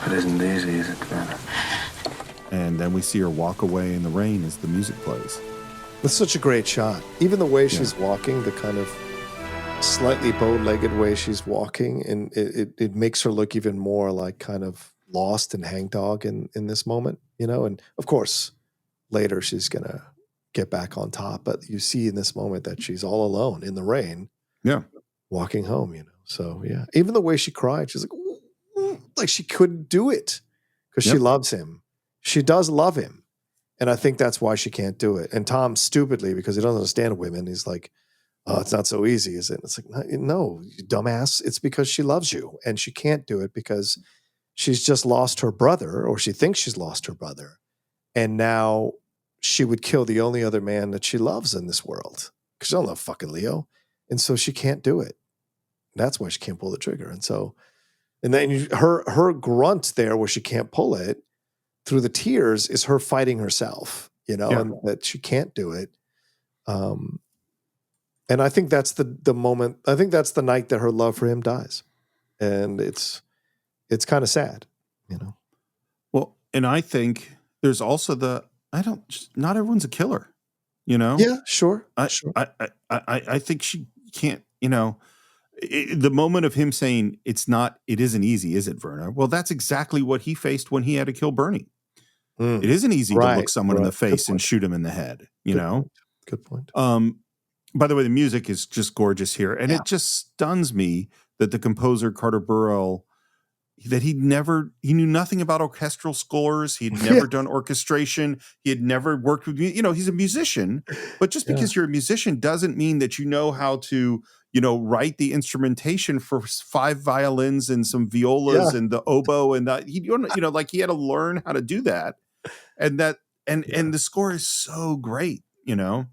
It isn't easy, is it, Verna? And then we see her walk away in the rain as the music plays. It's such a great shot. Even the way she's walking, the kind of slightly bow-legged way she's walking, and it makes her look even more like kind of lost and hangdog in this moment, you know? And of course, later she's going to get back on top. But you see in this moment that she's all alone in the rain. Yeah. Walking home, So, yeah. Even the way she cried, she's like, ooh, ooh, like she couldn't do it because she loves him. She does love him. And I think that's why she can't do it. And Tom, stupidly, because he doesn't understand women, he's like, oh, it's not so easy, is it? It's like, no, you dumbass. It's because she loves you. And she can't do it because she's just lost her brother, or she thinks she's lost her brother. And now she would kill the only other man that she loves in this world. Because she don't love fucking Leo. And so she can't do it. That's why she can't pull the trigger. And then her grunt there where she can't pull it through the tears is her fighting herself, and that she can't do it. And I think that's the moment. I think that's the night that her love for him dies. And it's kind of sad, Well, and I think there's also not everyone's a killer, Yeah, sure. I think she can't, the moment of him saying it isn't easy, is it, Verna? Well, that's exactly what he faced when he had to kill Bernie. It isn't easy to look someone in the face and shoot him in the head, Good point. By the way, the music is just gorgeous here. And it just stuns me that the composer Carter Burwell, that he knew nothing about orchestral scores. He had never done orchestration. He had never worked with, he's a musician, but just because you're a musician doesn't mean that you know how to, write the instrumentation for 5 violins and some violas and the oboe and that, he had to learn how to do that. And and the score is so great, Yeah,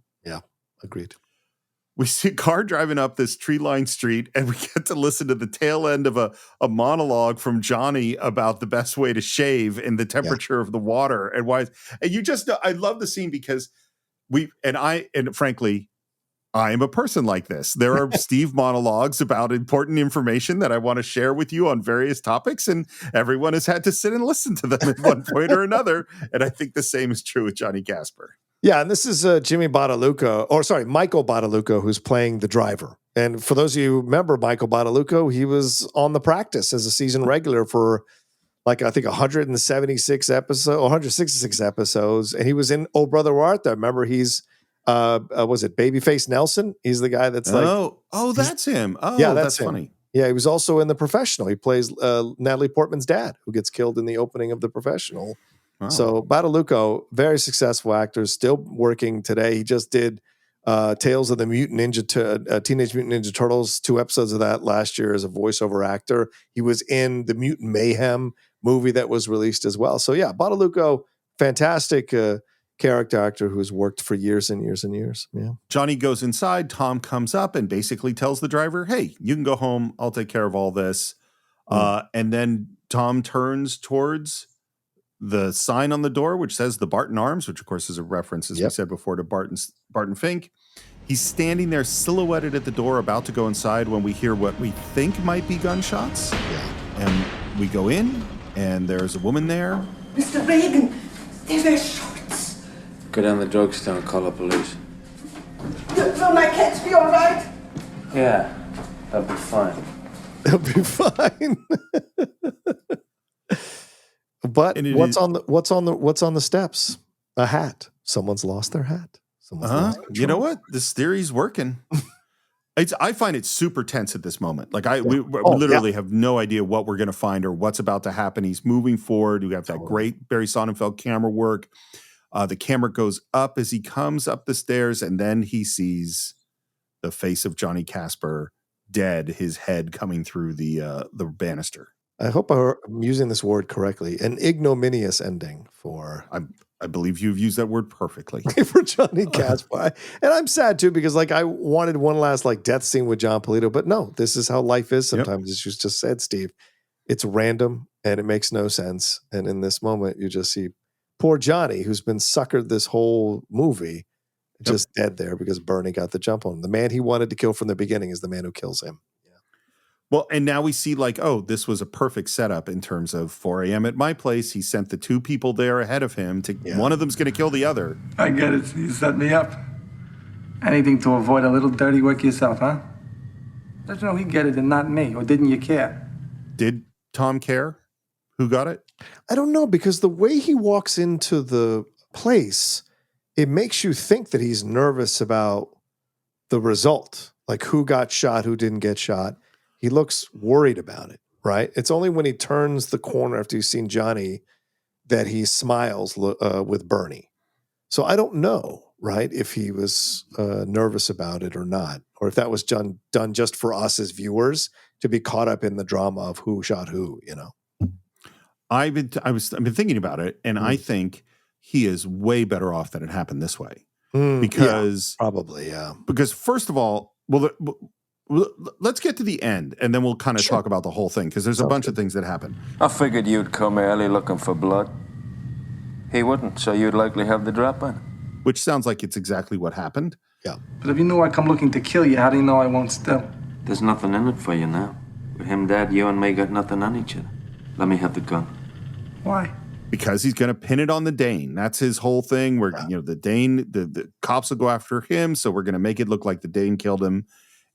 agreed. We see a car driving up this tree-lined street, and we get to listen to the tail end of a monologue from Johnny about the best way to shave and the temperature of the water and why. And you just, I love the scene because frankly, I am a person like this. There are Steve monologues about important information that I want to share with you on various topics, and everyone has had to sit and listen to them at one point or another. And I think the same is true with Johnny Casper. Yeah, and this is Michael Bottalucco, who's playing the driver. And for those of you who remember Michael Bottalucco, he was on The Practice as a season regular for I think 166 episodes, and he was in Oh Brother Where Art Thou. Remember, he's was it Babyface Nelson? He's the guy that's that's him. Oh, yeah, that's him. funny. Yeah, he was also in The Professional. He plays Natalie Portman's dad, who gets killed in the opening of The Professional. Wow. So Bottalucco, very successful actor, still working today. He just did Tales of the Teenage Mutant Ninja Turtles, 2 episodes of that last year as a voiceover actor. He was in the Mutant Mayhem movie that was released as well. So yeah, Bottalucco, fantastic character actor who's worked for years and years and years. Yeah. Johnny goes inside. Tom comes up and basically tells the driver, hey, you can go home. I'll take care of all this. And then Tom turns towards the sign on the door, which says the Barton Arms, which of course is a reference, as we said before, to Barton Fink. He's standing there silhouetted at the door, about to go inside when we hear what we think might be gunshots. Yeah. And we go in, and there's a woman there. Mr. Reagan, they wear shorts. Go down the drugstore and call the police. Will my kids be all right? Yeah, that'll be fine. They'll be fine. But what's on the steps? A hat. Someone's lost their hat. You know what? This theory's working. I find it super tense at this moment. We literally have no idea what we're going to find or what's about to happen. He's moving forward. We have that great Barry Sonnenfeld camera work. The camera goes up as he comes up the stairs, and then he sees the face of Johnny Casper dead, his head coming through the banister. I hope I'm using this word correctly. An ignominious ending for... I believe you've used that word perfectly. For Johnny Casper. And I'm sad too, because I wanted one last death scene with Jon Polito, but no, this is how life is sometimes. As you just said, Steve, it's random and it makes no sense. And in this moment, you just see poor Johnny, who's been suckered this whole movie, just dead there because Bernie got the jump on him. The man he wanted to kill from the beginning is the man who kills him. Well, and now we see this was a perfect setup in terms of 4 a.m. at my place. He sent the 2 people there ahead of him one of them's going to kill the other. I get it. You set me up. Anything to avoid a little dirty work yourself, huh? Don't you know he get it and not me, or didn't you care? Did Tom care who got it? I don't know, because the way he walks into the place it makes you think that he's nervous about the result, like who got shot, who didn't get shot. He looks worried about it, right? It's only when he turns the corner after he's seen Johnny that he smiles with Bernie. So I don't know, right, if he was nervous about it or not, or if that was done just for us as viewers to be caught up in the drama of who shot who, you know. I've been thinking about it, and I think he is way better off that it happened this way. Because probably, yeah. Because first of all, let's get to the end, and then we'll kind of talk about the whole thing, because there's a bunch of things that happen. I figured you'd come early looking for blood. He wouldn't, so you'd likely have the drop on. Which sounds like it's exactly what happened. Yeah. But if you knew I come looking to kill you, how do you know I won't still? There's nothing in it for you now. With him, Dad, you and me got nothing on each other. Let me have the gun. Why? Because he's going to pin it on the Dane. That's his whole thing. Where the Dane, the cops will go after him, so we're going to make it look like the Dane killed him.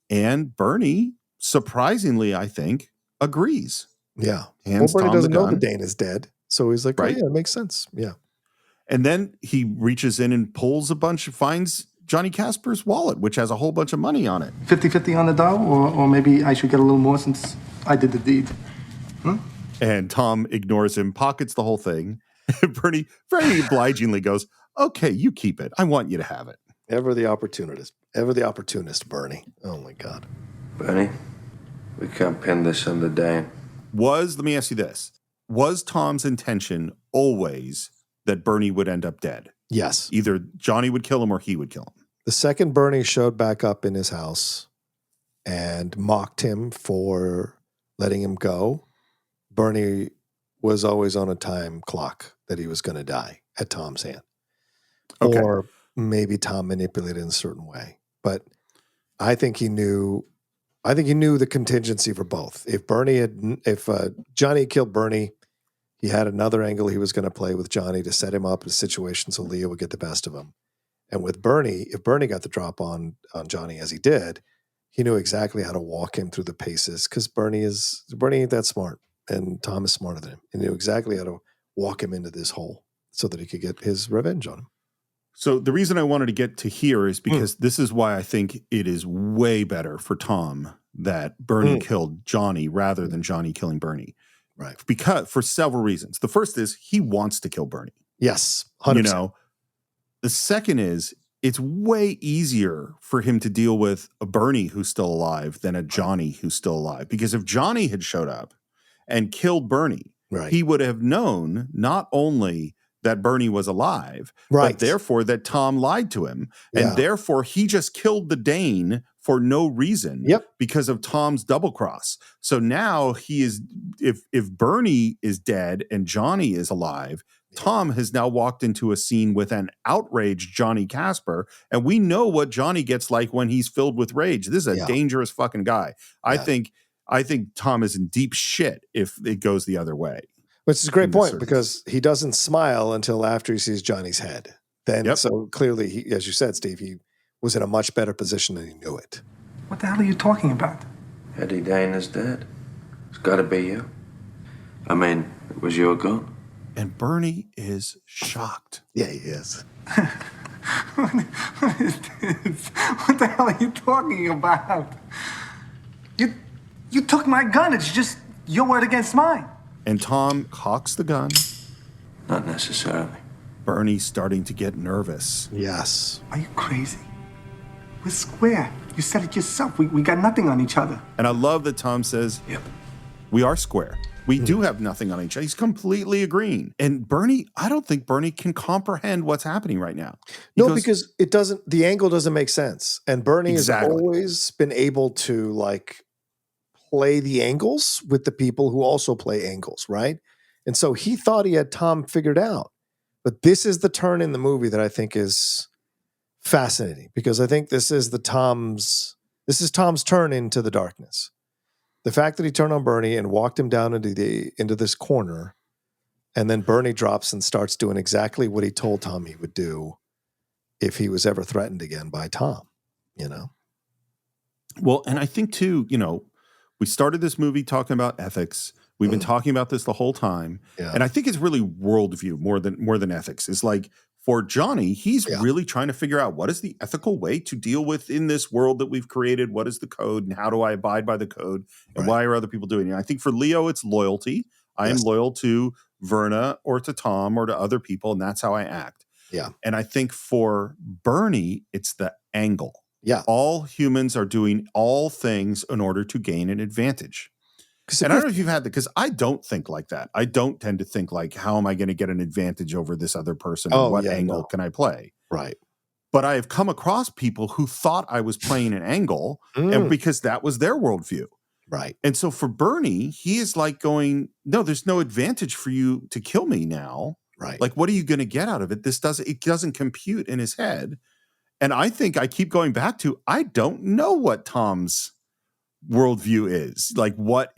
And Bernie, surprisingly, I think, agrees. Yeah. Hands Bernie Tom doesn't the know gun. the Dane is dead, so he's like, Right. oh, yeah, it makes sense. Yeah. And then he reaches in and finds Johnny Casper's wallet, which has a whole bunch of money on it. 50-50 on the dough, or maybe I should get a little more since I did the deed. And Tom ignores him, pockets the whole thing. Bernie very obligingly goes, okay, you keep it. I want you to have it. Ever the opportunist, Bernie. Oh, my God. Bernie, we can't pin this on the Dane. Let me ask you this. Was Tom's intention always that Bernie would end up dead? Yes. Either Johnny would kill him or he would kill him. The second Bernie showed back up in his house and mocked him for letting him go, Bernie was always on a time clock that he was going to die at Tom's hand. Okay. Or maybe Tom manipulated in a certain way. But I think he knew the contingency for both. If Johnny killed Bernie, he had another angle he was going to play with Johnny to set him up in a situation so Leo would get the best of him. And with Bernie, if Bernie got the drop on Johnny as he did, he knew exactly how to walk him through the paces because Bernie ain't that smart, and Tom is smarter than him. He knew exactly how to walk him into this hole so that he could get his revenge on him. So the reason I wanted to get to here is because this is why I think it is way better for Tom that Bernie killed Johnny rather than Johnny killing Bernie. Right. Because for several reasons. The first is he wants to kill Bernie. Yes. 100%. You know, the second is it's way easier for him to deal with a Bernie who's still alive than a Johnny who's still alive. Because if Johnny had showed up and killed Bernie, he would have known not only that Bernie was alive, but therefore that Tom lied to him. And therefore he just killed the Dane for no reason because of Tom's double cross. So now he is, if Bernie is dead and Johnny is alive, Tom has now walked into a scene with an outraged Johnny Casper, and we know what Johnny gets like when he's filled with rage. This is a dangerous fucking guy. I think Tom is in deep shit if it goes the other way. Which is a great point because he doesn't smile until after he sees Johnny's head. Then, so clearly, he, as you said, Steve, he was in a much better position than he knew it. What the hell are you talking about? Eddie Dane is dead. It's got to be you. I mean, it was your gun. And Bernie is shocked. Yeah, he is. What is this? What the hell are you talking about? You took my gun. It's just your word against mine. And Tom cocks the gun. Not necessarily. Bernie's starting to get nervous. Yes. Are you crazy? We're square. You said it yourself. We got nothing on each other. And I love that Tom says, yep, we are square. We do have nothing on each other. He's completely agreeing. And Bernie, I don't think Bernie can comprehend what's happening right now. Because it doesn't, the angle doesn't make sense. And Bernie has always been able to like play the angles with the people who also play angles, right? And so he thought he had Tom figured out. But this is the turn in the movie that I think is fascinating because I think this is Tom's turn into the darkness. The fact that he turned on Bernie and walked him down into this corner, and then Bernie drops and starts doing exactly what he told Tom he would do if he was ever threatened again by Tom, you know? Well, and I think too, you know, we started this movie talking about ethics. We've been talking about this the whole time. Yeah. And I think it's really worldview more than ethics. It's like for Johnny, he's really trying to figure out what is the ethical way to deal with in this world that we've created. What is the code and how do I abide by the code and why are other people doing it? I think for Leo, it's loyalty. I am loyal to Verna or to Tom or to other people, and that's how I act. Yeah. And I think for Bernie, it's the angle. Yeah. All humans are doing all things in order to gain an advantage. And I don't know if you've had that, because I don't think like that. I don't tend to think like, how am I going to get an advantage over this other person? And what angle can I play? Right. But I have come across people who thought I was playing an angle and because that was their worldview. Right. And so for Bernie, he is like going, no, there's no advantage for you to kill me now. Right. Like, what are you going to get out of it? It doesn't compute in his head. And I think I keep going back to, I don't know what Tom's worldview is. Like what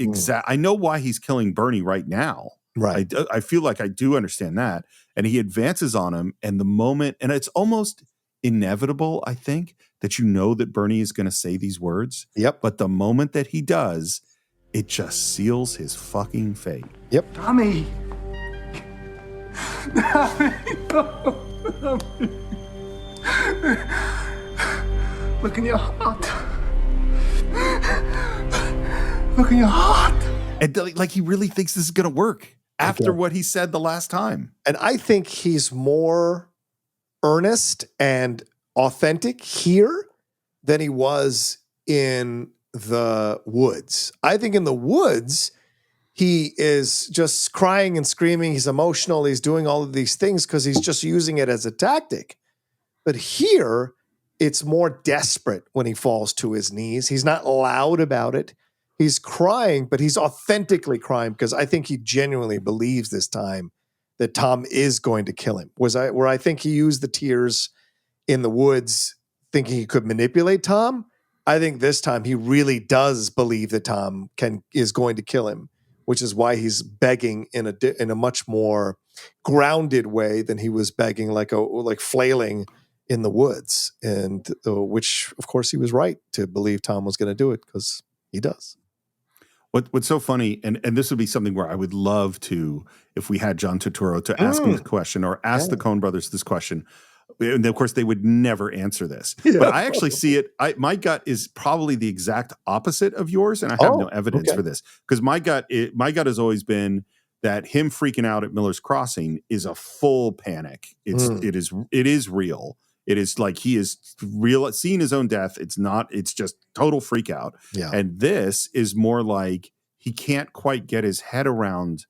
I know why he's killing Bernie right now. Right. I feel like I do understand that. And he advances on him, and the moment, and it's almost inevitable, I think, that you know that Bernie is going to say these words. Yep. But the moment that he does, it just seals his fucking fate. Yep. Tommy. Look in your heart. Look in your heart. And like he really thinks this is going to work after what he said the last time. And I think he's more earnest and authentic here than he was in the woods. I think in the woods, he is just crying and screaming. He's emotional. He's doing all of these things because he's just using it as a tactic. But here, it's more desperate when he falls to his knees. He's not loud about it. He's crying, but he's authentically crying because I think he genuinely believes this time that Tom is going to kill him. Where I think he used the tears in the woods thinking he could manipulate Tom, I think this time he really does believe that Tom is going to kill him, which is why he's begging in a much more grounded way than he was begging like flailing in the woods, and which of course he was right to believe Tom was going to do it because he does. What's so funny, and this would be something where I would love to, if we had John Turturro to ask him this question or ask the Coen Brothers this question. And of course, they would never answer this. Yeah. But I actually see it. My gut is probably the exact opposite of yours, and I have no evidence for this. Because my gut has always been that him freaking out at Miller's Crossing is a full panic. It is real. It is like he is real, seeing his own death. It's just total freak out. Yeah. And this is more like he can't quite get his head around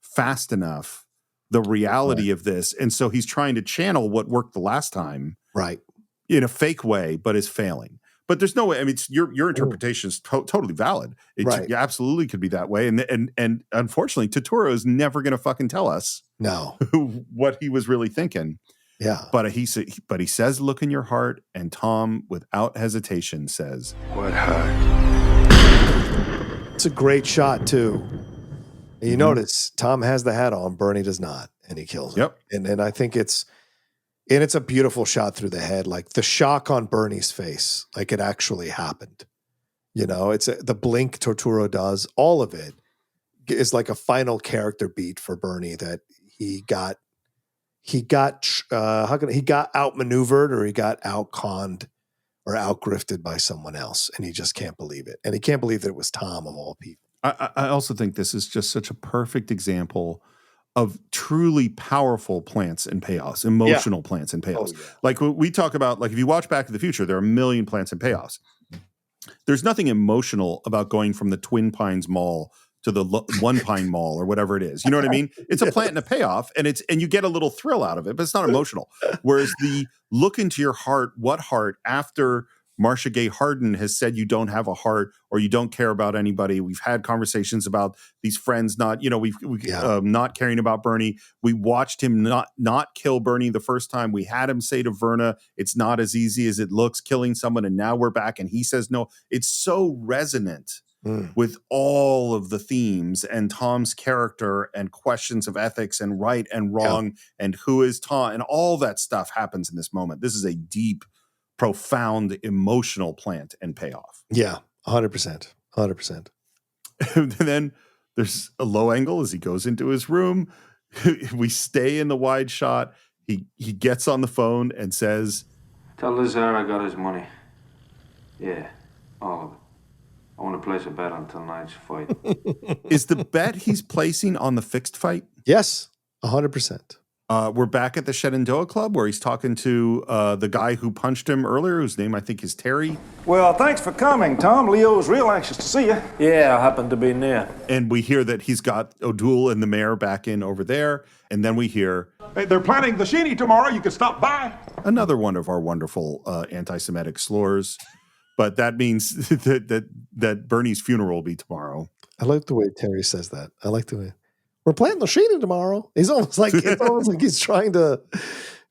fast enough the reality of this. And so he's trying to channel what worked the last time. Right. In a fake way, but is failing. But there's no way. I mean, your interpretation is totally valid. It absolutely could be that way. And unfortunately, Turturro is never going to fucking tell us what he was really thinking. Yeah. But he says, look in your heart. And Tom, without hesitation, says, what heart? It's a great shot, too. You notice Tom has the hat on, Bernie does not, and he kills him. Yep. And I think it's a beautiful shot through the head, like the shock on Bernie's face, like it actually happened. You know, it's the blink Torturro does, all of it is like a final character beat for Bernie that he got outmaneuvered or he got outconned or outgrifted by someone else, and he just can't believe it. And he can't believe that it was Tom of all people. I also think this is just such a perfect example of truly powerful plants and payoffs, emotional plants and payoffs. Oh, yeah. Like we talk about, like if you watch Back to the Future, there are a million plants and payoffs. There's nothing emotional about going from the Twin Pines Mall to the One Pine Mall or whatever it is. You know what I mean? It's a plant and a payoff, and you get a little thrill out of it, but it's not emotional. Whereas the look into your heart, what heart, after Marca Gay Harden has said you don't have a heart or you don't care about anybody. We've had conversations about these friends not caring about Bernie. We watched him not kill Bernie the first time. We had him say to Verna, it's not as easy as it looks killing someone, and now we're back and he says no. It's so resonant with all of the themes and Tom's character and questions of ethics and right and wrong and who is Tom, and all that stuff happens in this moment. This is a deep, profound emotional plant and payoff. Yeah, 100%. 100%. And then there's a low angle as he goes into his room. We stay in the wide shot. He gets on the phone and says, Tell Lazar I got his money. Yeah, all of it. I want to place a bet on tonight's fight. is the bet he's placing on the fixed fight? Yes, 100%. We're back at the Shenandoah Club where he's talking to the guy who punched him earlier, whose name I think is Terry. Well, thanks for coming, Tom. Leo's real anxious to see you. Yeah, I happened to be near. And we hear that he's got O'Doul and the mayor back in over there. And then we hear... Hey, they're planning the shinny tomorrow. You can stop by. Another one of our wonderful anti-Semitic slurs. But that means that Bernie's funeral will be tomorrow. I like the way Terry says that. I like the way... We're playing the Sheena tomorrow. It's almost like he's trying to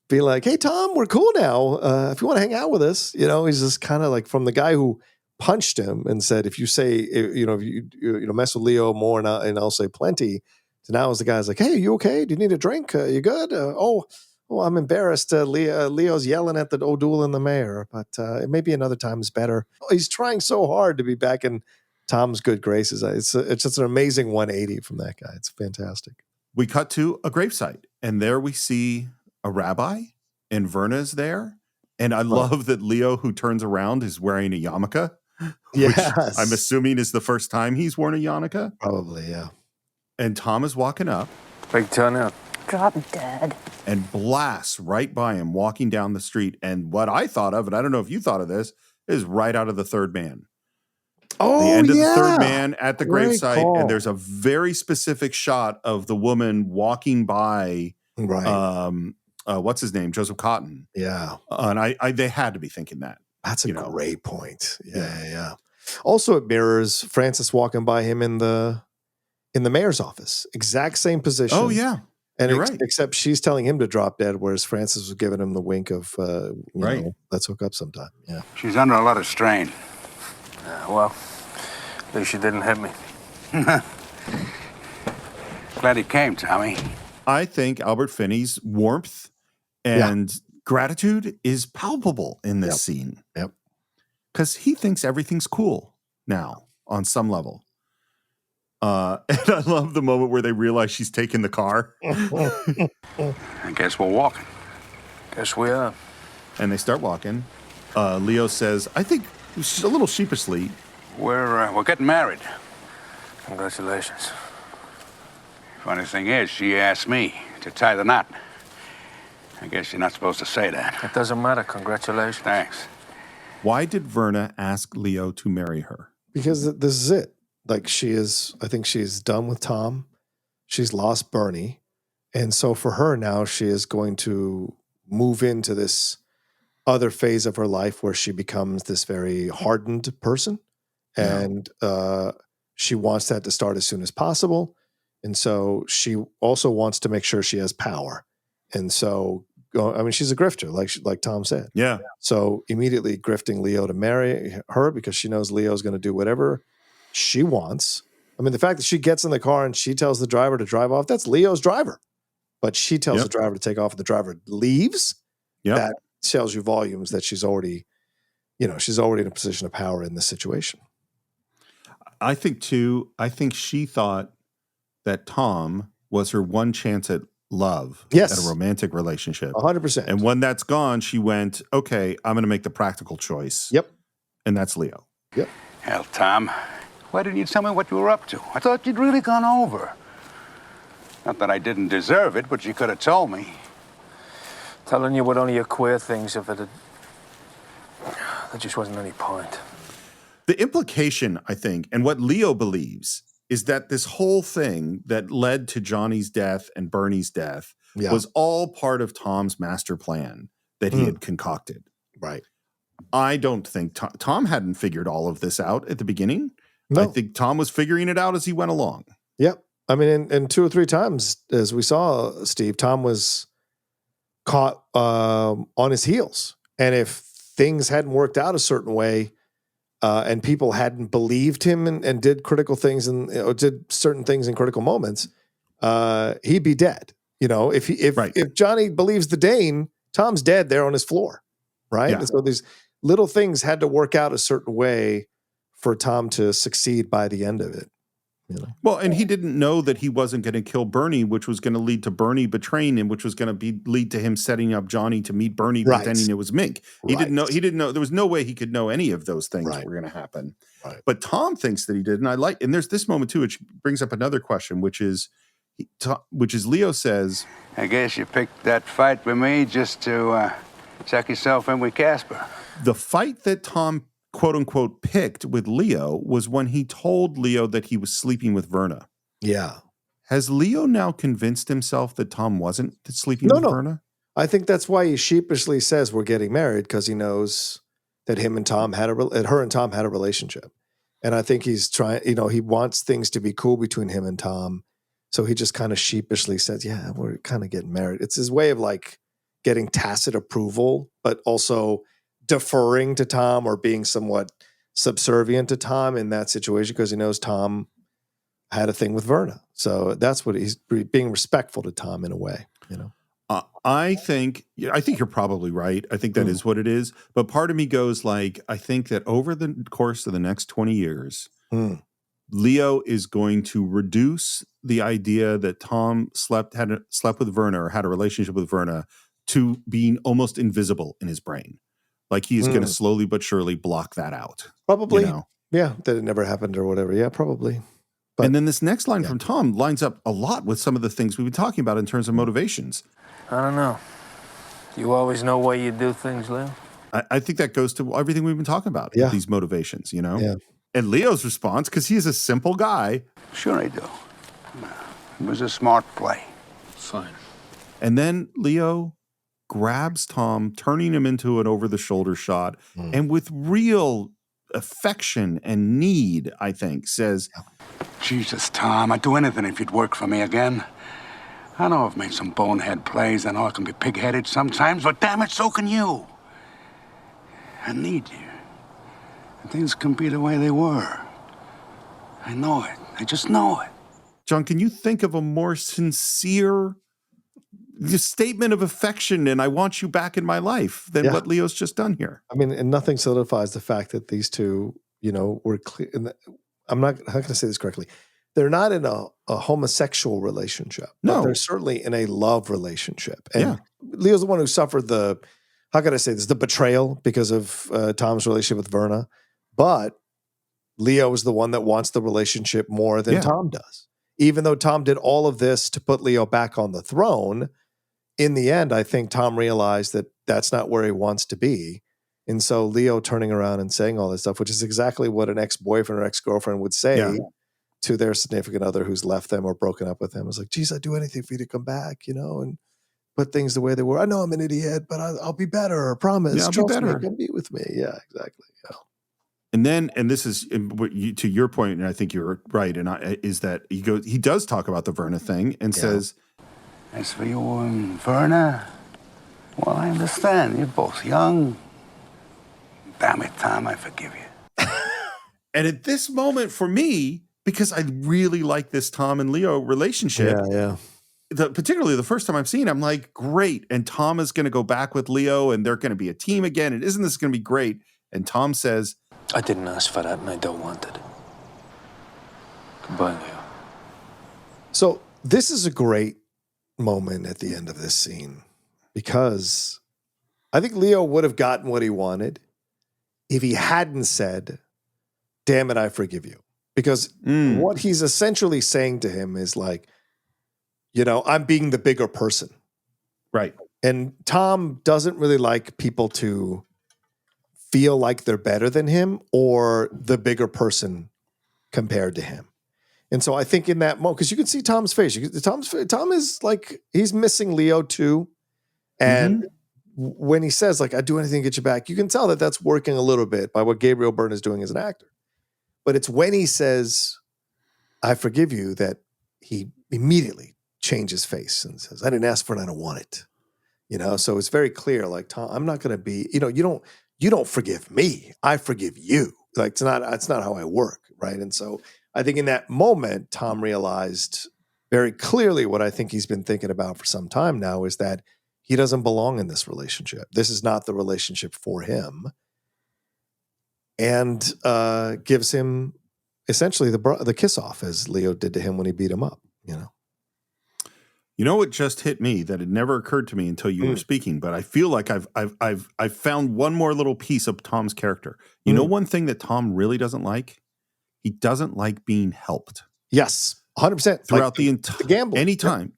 be like, hey, Tom, we're cool now. If you want to hang out with us, he's just kind of like from the guy who punched him and said, if you say, if you mess with Leo more and I'll say plenty. So now as the guy's like, hey, are you okay? Do you need a drink? You good? Oh, I'm embarrassed. Leo's yelling at the O'Doul and the mayor, but maybe another time is better. He's trying so hard to be back in Tom's good graces. It's just an amazing 180 from that guy. It's fantastic. We cut to a gravesite, and there we see a rabbi, and Verna's there. And I love that Leo, who turns around, is wearing a yarmulke. Yes. Which I'm assuming is the first time he's worn a yarmulke. Probably, yeah. And Tom is walking up. Big turnout. Drop dead. And blasts right by him, walking down the street. And what I thought of, and I don't know if you thought of this, is right out of The Third Man. Oh, the end of yeah. The Third Man at the Great gravesite, call. and there's a very specific shot of the woman walking by. Right. What's his name? Joseph Cotton. Yeah. And they had to be thinking that. That's a great point. Yeah. Also, it mirrors Francis walking by him in the mayor's office. Exact same position. Oh, yeah. And You're right. except she's telling him to drop dead, whereas Francis was giving him the wink of, Right. Let's hook up sometime. Yeah. She's under a lot of strain. Well, at least she didn't hit me. Glad he came, Tommy. I think Albert Finney's warmth and gratitude is palpable in this scene. Yep. Because he thinks everything's cool now on some level. And I love the moment where they realize she's taking the car. I guess we're walking. Guess we are. And they start walking. Leo says, I think a little sheepishly, We're getting married. Congratulations. Funny thing is, she asked me to tie the knot. I guess you're not supposed to say that. It doesn't matter. Congratulations. Thanks. why did Verna ask Leo to marry her? Because this is it. Like I think she's done with Tom. She's lost Bernie. And so for her now, she is going to move into this other phase of her life where she becomes this very hardened person. And she wants that to start as soon as possible. And so she also wants to make sure she has power. And so, I mean, she's a grifter, like Tom said. Yeah. So immediately grifting Leo to marry her because she knows Leo's going to do whatever she wants. I mean, the fact that she gets in the car and she tells the driver to drive off, that's Leo's driver. But she tells the driver to take off and the driver leaves. That tells you volumes that she's already in a position of power in this situation. I think she thought that Tom was her one chance at love, at a romantic relationship. 100%. And when that's gone, she went, okay, I'm going to make the practical choice. Yep. And that's Leo. Yep. Hell, Tom, why didn't you tell me what you were up to? I thought you'd really gone over. Not that I didn't deserve it, but you could have told me. Telling you what only your queer things if it had... There just wasn't any point. The implication, I think, and what Leo believes is that this whole thing that led to Johnny's death and Bernie's death was all part of Tom's master plan that he had concocted. Right. I don't think Tom hadn't figured all of this out at the beginning. No. I think Tom was figuring it out as he went along. Yep. I mean, and 2 or 3 times, as we saw, Steve, Tom was caught on his heels. And if things hadn't worked out a certain way, and people hadn't believed him and did critical things and did certain things in critical moments, he'd be dead. You know, if Johnny believes the Dane, Tom's dead there on his floor, right? Yeah. And so these little things had to work out a certain way for Tom to succeed by the end of it. Well, and he didn't know that he wasn't going to kill Bernie, which was going to lead to Bernie betraying him, which was going to lead to him setting up Johnny to meet Bernie, pretending it was Mink. He didn't know. He didn't know. There was no way he could know any of those things were going to happen. Right. But Tom thinks that he did, and there's this moment too, which brings up another question, which is Leo says, I guess you picked that fight with me just to check yourself in with Casper. The fight that Tom quote unquote picked with Leo was when he told Leo that he was sleeping with Verna. Yeah. Has Leo now convinced himself that Tom wasn't sleeping with Verna? I think that's why he sheepishly says we're getting married, because he knows that her and Tom had a relationship. And I think he's trying, he wants things to be cool between him and Tom. So he just kind of sheepishly says, yeah, we're kind of getting married. It's his way of like getting tacit approval, but also deferring to Tom or being somewhat subservient to Tom in that situation, because he knows Tom had a thing with Verna. So that's what he's being respectful to Tom in a way, I think you're probably right. I think that is what it is. But part of me goes like, I think that over the course of the next 20 years, Leo is going to reduce the idea that Tom slept with Verna or had a relationship with Verna to being almost invisible in his brain. Like he is going to slowly but surely block that out. Probably. Yeah, that it never happened or whatever. Yeah, probably. But, and then this next line from Tom lines up a lot with some of the things we've been talking about in terms of motivations. I don't know. You always know why you do things, Leo? I think that goes to everything we've been talking about, these motivations, Yeah. And Leo's response, because he is a simple guy. Sure I do. It was a smart play. Fine. And then Leo grabs Tom, turning him into an over-the-shoulder shot, and with real affection and need, I think, says, Jesus, Tom, I'd do anything if you'd work for me again. I know I've made some bonehead plays. I know I can be pig-headed sometimes, but damn it, so can you. I need you. And things can be the way they were. I know it. I just know it. John, can you think of a more sincere statement of affection and I want you back in my life than what Leo's just done here? I mean, and nothing solidifies the fact that these two, were clear. I'm not, how can I say this correctly? They're not in a homosexual relationship. No. They're certainly in a love relationship. And Leo's the one who suffered the betrayal because of Tom's relationship with Verna. But Leo is the one that wants the relationship more than Tom does. Even though Tom did all of this to put Leo back on the throne, in the end, I think Tom realized that that's not where he wants to be. And so Leo turning around and saying all this stuff, which is exactly what an ex-boyfriend or ex-girlfriend would say to their significant other who's left them or broken up with them. It's like, geez, I'd do anything for you to come back, and put things the way they were. I know I'm an idiot, but I'll be better. I promise. Yeah, I'll Trust be better. me, come be with me. Yeah, exactly. Yeah. And then, and this is to your point, and I think you're right, is that he does talk about the Verna thing and says, as for you and Verna, well, I understand. You're both young. Damn it, Tom, I forgive you. And at this moment for me, because I really like this Tom and Leo relationship. Particularly the first time I've seen it, I'm like, great. And Tom is going to go back with Leo and they're going to be a team again. And isn't this going to be great? And Tom says, I didn't ask for that and I don't want it. Goodbye, Leo. So this is a great moment at the end of this scene because I think Leo would have gotten what he wanted if he hadn't said, damn it, I forgive you. Because what he's essentially saying to him is like, I'm being the bigger person. Right. And Tom doesn't really like people to feel like they're better than him or the bigger person compared to him. And so I think in that moment, because you can see Tom's face, Tom is like, he's missing Leo too. And when he says like, I'd do anything to get you back, you can tell that that's working a little bit by what Gabriel Byrne is doing as an actor. But it's when he says, I forgive you, that he immediately changes face and says, I didn't ask for it, I don't want it. So it's very clear, like, Tom, I'm not going to be, you don't forgive me. I forgive you. Like, it's not how I work. Right. And so I think in that moment, Tom realized very clearly what I think he's been thinking about for some time now is that he doesn't belong in this relationship. This is not the relationship for him. And gives him essentially the kiss off, as Leo did to him when he beat him up. You know what just hit me that had never occurred to me until you were speaking, but I feel like I've found one more little piece of Tom's character. You know, one thing that Tom really doesn't like? He doesn't like being helped. Yes, 100%. Throughout the entire gambling. Anytime,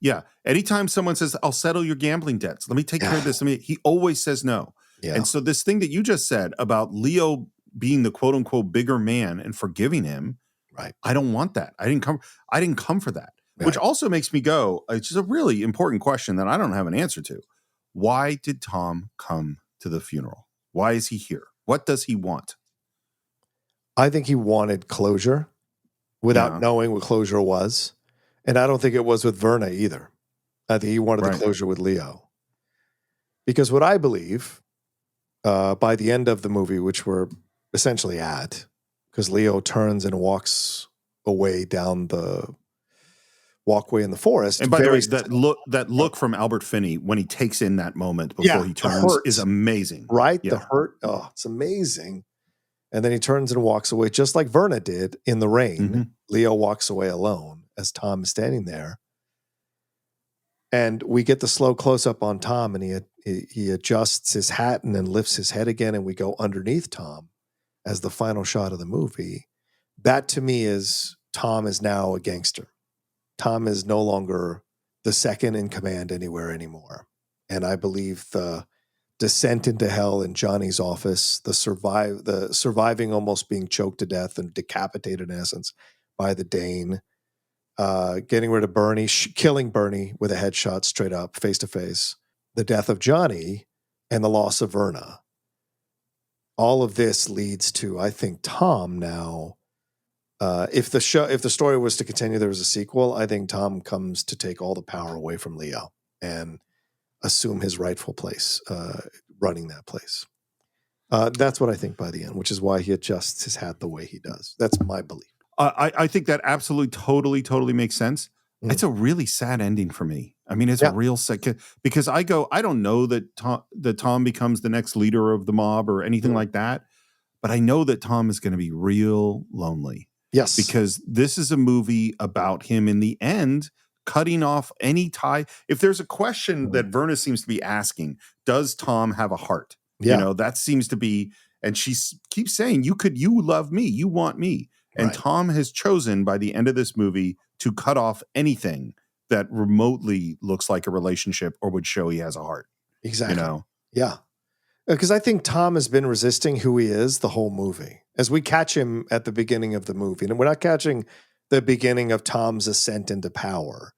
anytime someone says, "I'll settle your gambling debts. Let me take care of this," he always says no. Yeah. And so this thing that you just said about Leo being the quote unquote bigger man and forgiving him, right? I don't want that. I didn't come for that. Right. Which also makes me go, it's just a really important question that I don't have an answer to. Why did Tom come to the funeral? Why is he here? What does he want? I think he wanted closure without knowing what closure was. And I don't think it was with Verna either. I think he wanted the closure with Leo. Because what I believe, by the end of the movie, which we're essentially at, because Leo turns and walks away down the walkway in the forest. And by the way, that look from Albert Finney when he takes in that moment before he turns is amazing. Right? Yeah. The hurt. Oh, it's amazing. And then he turns and walks away, just like Verna did in the rain. Mm-hmm. Leo walks away alone as Tom is standing there. And we get the slow close-up on Tom, and he adjusts his hat and then lifts his head again, and we go underneath Tom as the final shot of the movie. That, to me, is Tom is now a gangster. Tom is no longer the second in command anywhere anymore. And I believe the descent into hell in Johnny's office, the surviving almost being choked to death and decapitated in essence by the Dane, getting rid of Bernie, killing Bernie with a headshot straight up, face to face, the death of Johnny, and the loss of Verna. All of this leads to, I think, Tom now. If the story was to continue, there was a sequel, I think Tom comes to take all the power away from Leo and assume his rightful place, running that place. That's what I think by the end, which is why he adjusts his hat the way he does. That's my belief. I think that absolutely, totally makes sense. It's a really sad ending for me. I mean, it's a real sad, because I don't know that Tom becomes the next leader of the mob or anything like that, but I know that Tom is going to be real lonely. Yes. Because this is a movie about him in the end cutting off any tie. If there's a question that Verna seems to be asking, does Tom have a heart? Yeah. You know, that seems to be, and she keeps saying, you love me, you want me. And Tom has chosen by the end of this movie to cut off anything that remotely looks like a relationship or would show he has a heart. Exactly. You know? Yeah. Because I think Tom has been resisting who he is the whole movie. As we catch him at the beginning of the movie, and we're not catching the beginning of Tom's ascent into power.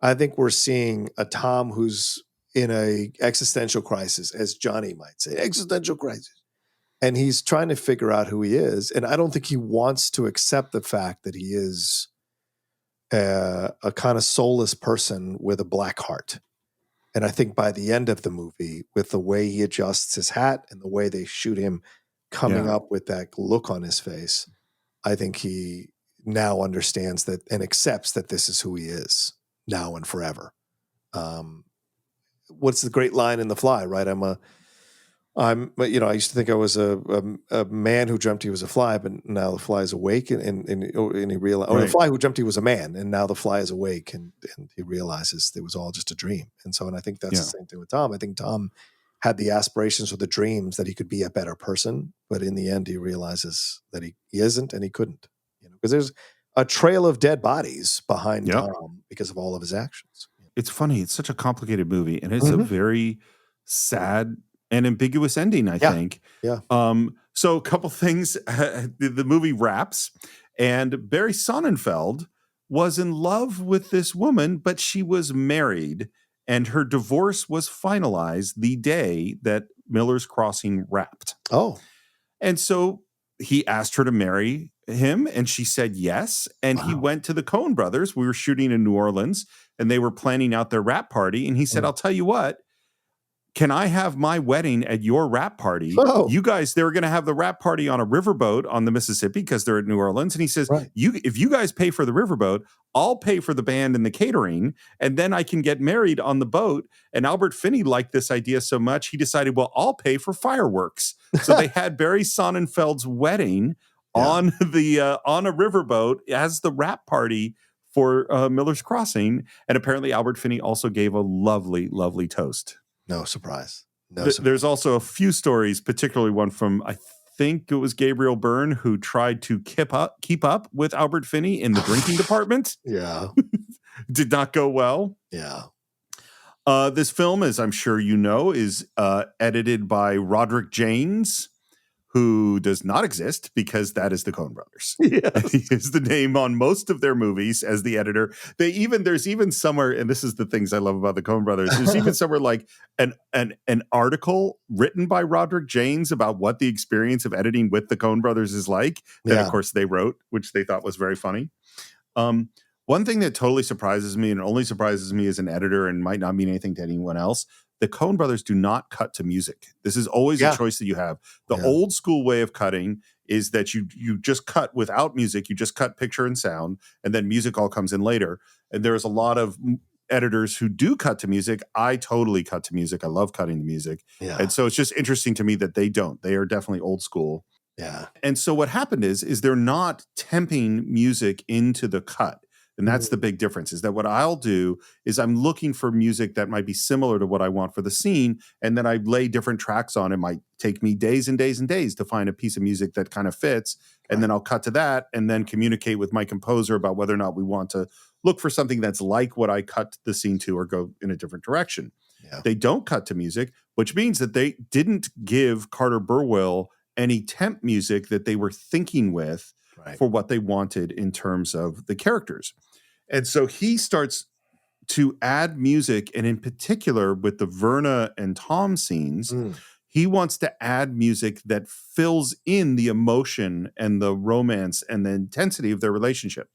I think we're seeing a Tom who's in a existential crisis, as Johnny might say, existential crisis. And he's trying to figure out who he is. And I don't think he wants to accept the fact that he is a kind of soulless person with a black heart. And I think by the end of the movie, with the way he adjusts his hat and the way they shoot him coming up with that look on his face, I think he now understands that and accepts that this is who he is now and forever. What's the great line in The Fly, right? I used to think I was a man who dreamt he was a fly, but now the fly is awake, and he realized, or the fly who dreamt he was a man, and now the fly is awake, and he realizes it was all just a dream. And I think that's the same thing with Tom. I think Tom had the aspirations or the dreams that he could be a better person, but in the end, he realizes that he isn't, and he couldn't. Because there's a trail of dead bodies behind Tom because of all of his actions. It's funny. It's such a complicated movie, and it's a very sad and ambiguous ending, I think. Yeah. So a couple things. The movie wraps, and Barry Sonnenfeld was in love with this woman, but she was married, and her divorce was finalized the day that Miller's Crossing wrapped. Oh. And so he asked her to marry him, and she said yes. And he went to the Coen Brothers. We were shooting in New Orleans, and they were planning out their wrap party. And he said, I'll tell you what, can I have my wedding at your wrap party? Oh. You guys, they were going to have the wrap party on a riverboat on the Mississippi because they're at New Orleans. And he says, if you guys pay for the riverboat, I'll pay for the band and the catering, and then I can get married on the boat. And Albert Finney liked this idea so much, he decided, well, I'll pay for fireworks. So they had Barry Sonnenfeld's wedding on a riverboat as the wrap party for Miller's Crossing. And apparently Albert Finney also gave a lovely, lovely toast. No surprise. There's also a few stories, particularly one from, I think it was Gabriel Byrne, who tried to keep up with Albert Finney in the drinking department. Yeah. Did not go well. Yeah. This film, as I'm sure you know, is edited by Roderick Jaynes, who does not exist because that is the Coen Brothers. Yes. He is the name on most of their movies as the editor. There's even somewhere, and this is the things I love about the Coen Brothers, there's even somewhere like an article written by Roderick Jaynes about what the experience of editing with the Coen Brothers is like, that of course they wrote, which they thought was very funny. One thing that totally surprises me, and only surprises me as an editor and might not mean anything to anyone else, the Coen Brothers do not cut to music. This is always a choice that you have. The old school way of cutting is that you just cut without music. You just cut picture and sound, and then music all comes in later. And there's a lot of editors who do cut to music. I totally cut to music. I love cutting to music. Yeah. And so it's just interesting to me that they don't. They are definitely old school. Yeah. And so what happened is they're not temping music into the cut. And that's the big difference, is that what I'll do is I'm looking for music that might be similar to what I want for the scene. And then I lay different tracks on. It might take me days and days and days to find a piece of music that kind of fits. And then I'll cut to that and then communicate with my composer about whether or not we want to look for something that's like what I cut the scene to or go in a different direction. Yeah. They don't cut to music, which means that they didn't give Carter Burwell any temp music that they were thinking with for what they wanted in terms of the characters. And so he starts to add music, and in particular with the Verna and Tom scenes, he wants to add music that fills in the emotion and the romance and the intensity of their relationship.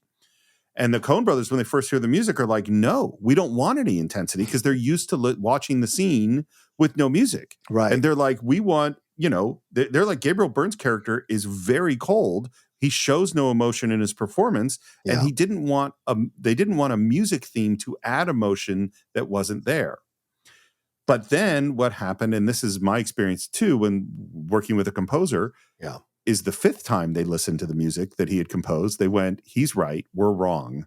And the Coen Brothers, when they first hear the music, are like, no, we don't want any intensity, because they're used to watching the scene with no music. Right. And they're like, we want, they're like, Gabriel Byrne's character is very cold. He shows no emotion in his performance, and they didn't want a music theme to add emotion that wasn't there. But then what happened, and this is my experience too, when working with a composer, is the fifth time they listened to the music that he had composed, they went, he's right, we're wrong.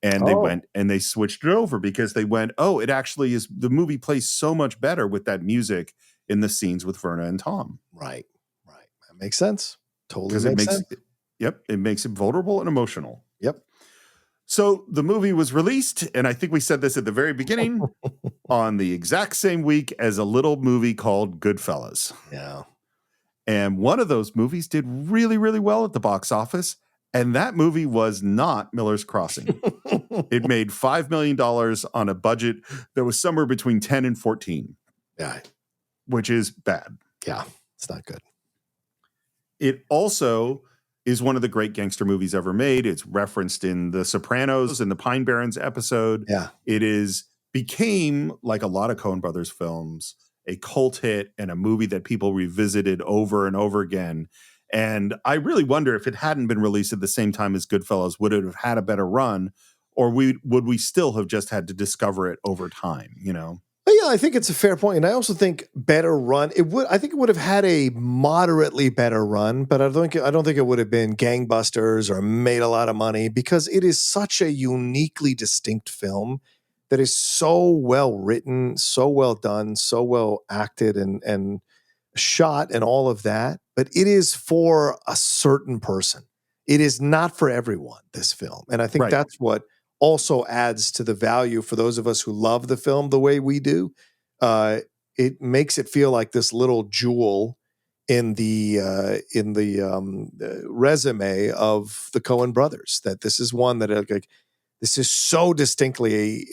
And they went and they switched it over, because they went, it actually is, the movie plays so much better with that music in the scenes with Verna and Tom. Right. That makes sense. Totally makes sense. Yep, it makes it vulnerable and emotional. Yep. So the movie was released, and I think we said this at the very beginning, on the exact same week as a little movie called Goodfellas. Yeah. And one of those movies did really, really well at the box office, and that movie was not Miller's Crossing. It made $5 million on a budget that was somewhere between 10 and 14. Yeah. Which is bad. Yeah, it's not good. It also is one of the great gangster movies ever made. It's referenced in The Sopranos and the Pine Barrens episode. Yeah. It became, like a lot of Coen Brothers films, a cult hit and a movie that people revisited over and over again. And I really wonder, if it hadn't been released at the same time as Goodfellas, would it have had a better run, or would we still have just had to discover it over time, Yeah, I think it's a fair point. And I also think better run. I think it would have had a moderately better run, but I don't think it would have been gangbusters or made a lot of money, because it is such a uniquely distinct film that is so well written, so well done, so well acted and shot and all of that. But it is for a certain person. It is not for everyone, this film. And I think that's what also adds to the value for those of us who love the film the way we do. It makes it feel like this little jewel in the resume of the Coen Brothers. That this is one that this is so distinctly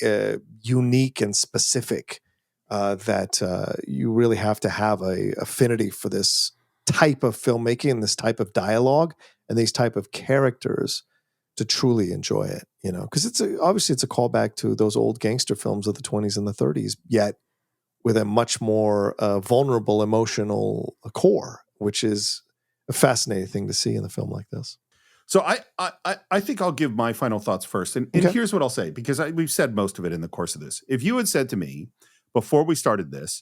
unique and specific that you really have to have a affinity for this type of filmmaking and this type of dialogue and these type of characters to truly enjoy it, because obviously it's a callback to those old gangster films of the 20s and the 30s, yet with a much more vulnerable emotional core, which is a fascinating thing to see in a film like this. So I think I'll give my final thoughts first. And here's what I'll say, because we've said most of it in the course of this. If you had said to me, before we started this,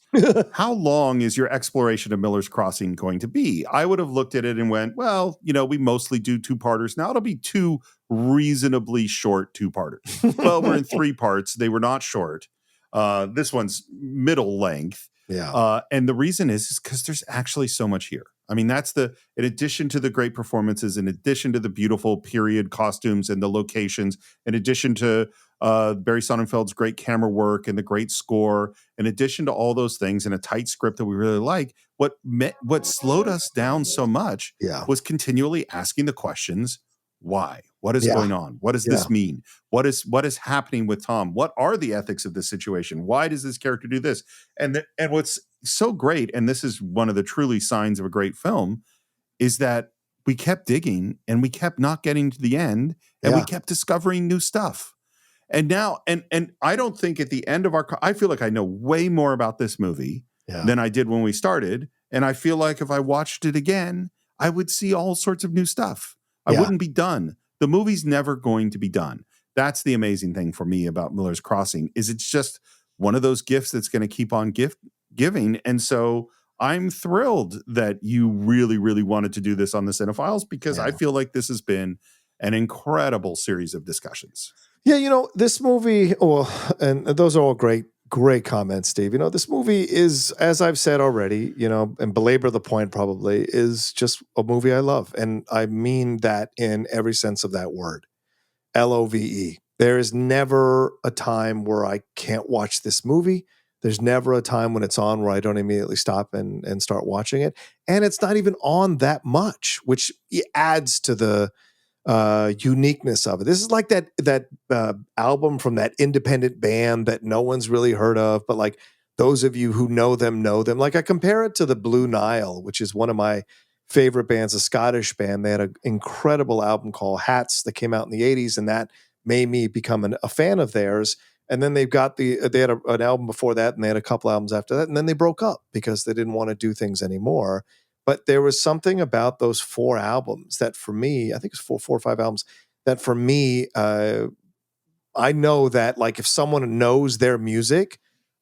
how long is your exploration of Miller's Crossing going to be? I would have looked at it and went, well, we mostly do 2-parters. Now it'll be 2 reasonably short 2-parters. Well, we're in 3 parts. They were not short. This one's middle length. Yeah. And the reason is because there's actually so much here. I mean, in addition to the great performances, in addition to the beautiful period costumes and the locations, in addition to Barry Sonnenfeld's great camera work and the great score, in addition to all those things and a tight script that we really like, what slowed us down so much was continually asking the questions, why? What is going on? What does this mean? What is happening with Tom? What are the ethics of this situation? Why does this character do this? And what's so great, and this is one of the truly signs of a great film, is that we kept digging and we kept not getting to the end, and we kept discovering new stuff. And now, and I don't think at the end of I feel like I know way more about this movie than I did when we started. And I feel like if I watched it again, I would see all sorts of new stuff. I wouldn't be done. The movie's never going to be done. That's the amazing thing for me about Miller's Crossing, is it's just one of those gifts that's going to keep on giving. And so I'm thrilled that you really, really wanted to do this on the Cine-Files, because I feel like this has been an incredible series of discussions. Yeah, this movie, and those are all great comments, Steve. This movie is, as I've said already, and belabor the point probably, is just a movie I love. And I mean that in every sense of that word. LOVE. There is never a time where I can't watch this movie. There's never a time when it's on where I don't immediately stop and start watching it. And it's not even on that much, which adds to the uniqueness of it. This is like that album from that independent band that no one's really heard of, but like those of you who know them. Like I compare it to the Blue Nile, which is one of my favorite bands, a Scottish band. They had an incredible album called Hats that came out in the 80s, and that made me become a fan of theirs. And then they had an album before that, and they had a couple albums after that, and then they broke up because they didn't want to do things anymore. But there was something about those 4 albums that for me, I think it's 4 or 5 albums, that for me, I know that like if someone knows their music,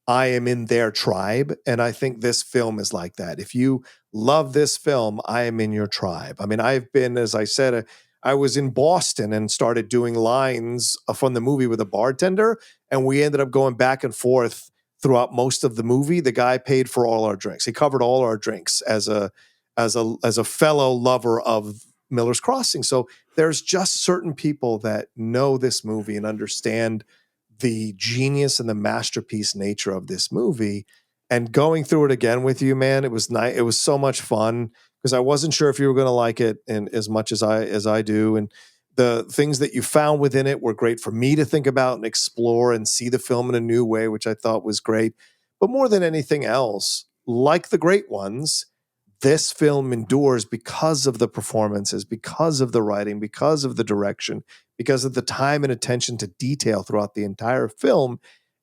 I am in their tribe. And I think this film is like that. If you love this film, I am in your tribe. I mean, I've been, as I said, I was in Boston and started doing lines from the movie with a bartender, and we ended up going back and forth throughout most of the movie. The guy paid for all our drinks. He covered all our drinks as a fellow lover of Miller's Crossing. So there's just certain people that know this movie and understand the genius and the masterpiece nature of this movie. And going through it again with you, man, it was nice. It was so much fun because I wasn't sure if you were going to like it and as much as I do. And the things that you found within it were great for me to think about and explore and see the film in a new way, which I thought was great. But more than anything else, like the great ones, this film endures because of the performances, because of the writing, because of the direction, because of the time and attention to detail throughout the entire film,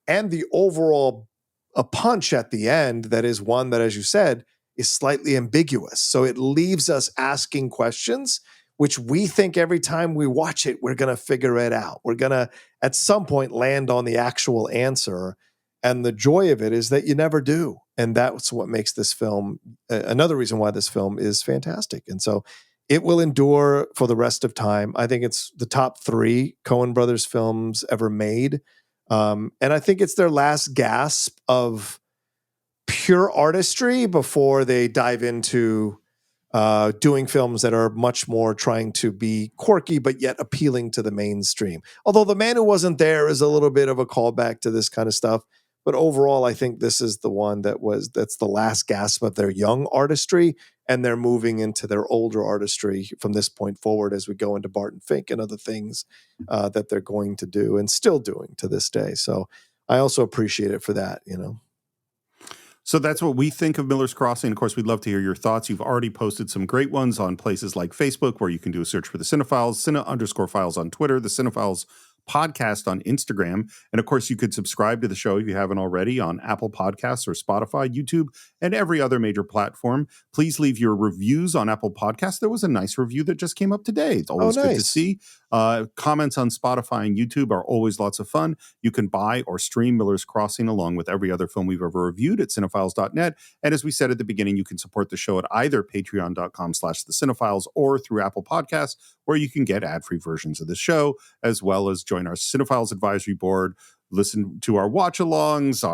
and the overall a punch at the end that is one that, as you said, is slightly ambiguous. So it leaves us asking questions, which we think every time we watch it, we're going to figure it out. We're going to, at some point, land on the actual answer. And the joy of it is that you never do. And that's what makes this film, another reason why this film is fantastic. And so it will endure for the rest of time. I think it's the top 3 Coen Brothers films ever made. And I think it's their last gasp of pure artistry before they dive into doing films that are much more trying to be quirky, but yet appealing to the mainstream. Although The Man Who Wasn't There is a little bit of a callback to this kind of stuff. But overall, I think this is the one that's the last gasp of their young artistry, and they're moving into their older artistry from this point forward as we go into Barton Fink and other things that they're going to do and still doing to this day. So I also appreciate it for that, So that's what we think of Miller's Crossing. Of course, we'd love to hear your thoughts. You've already posted some great ones on places like Facebook, where you can do a search for the Cine-Files, Cine_Files on Twitter, the Cine-Files Podcast on Instagram. And of course, you could subscribe to the show if you haven't already on Apple Podcasts or Spotify, YouTube, and every other major platform. Please leave your reviews on Apple Podcasts. There was a nice review that just came up today. It's always good to see. Comments on Spotify and YouTube are always lots of fun. You can buy or stream Miller's Crossing along with every other film we've ever reviewed at Cine-Files.net. And as we said at the beginning, you can support the show at either patreon.com/the Cine-Files or through Apple Podcasts, where you can get ad-free versions of the show, as well as join our Cine-Files advisory board, listen to our watch-alongs,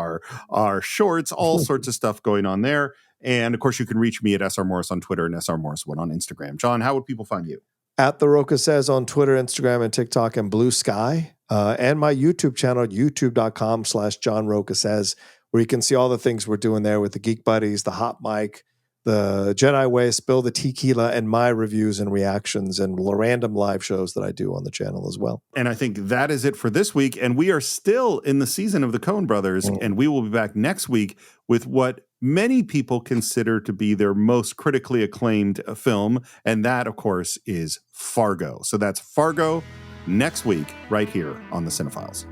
our shorts, all sorts of stuff going on there. And of course, you can reach me at SR Morris on Twitter and SR Morris1 on Instagram. John, how would people find you? At The Rocha Says on Twitter, Instagram, and TikTok, and Blue Sky. And my YouTube channel, youtube.com/John Rocha Says, where you can see all the things we're doing there with the Geek Buddies, the Hot Mic, the Jedi Way, Spill the Tequila, and my reviews and reactions and random live shows that I do on the channel as well. And I think that is it for this week. And we are still in the season of the Coen Brothers, and we will be back next week with what many people consider to be their most critically acclaimed film. And that, of course, is Fargo. So that's Fargo next week right here on the Cine-Files.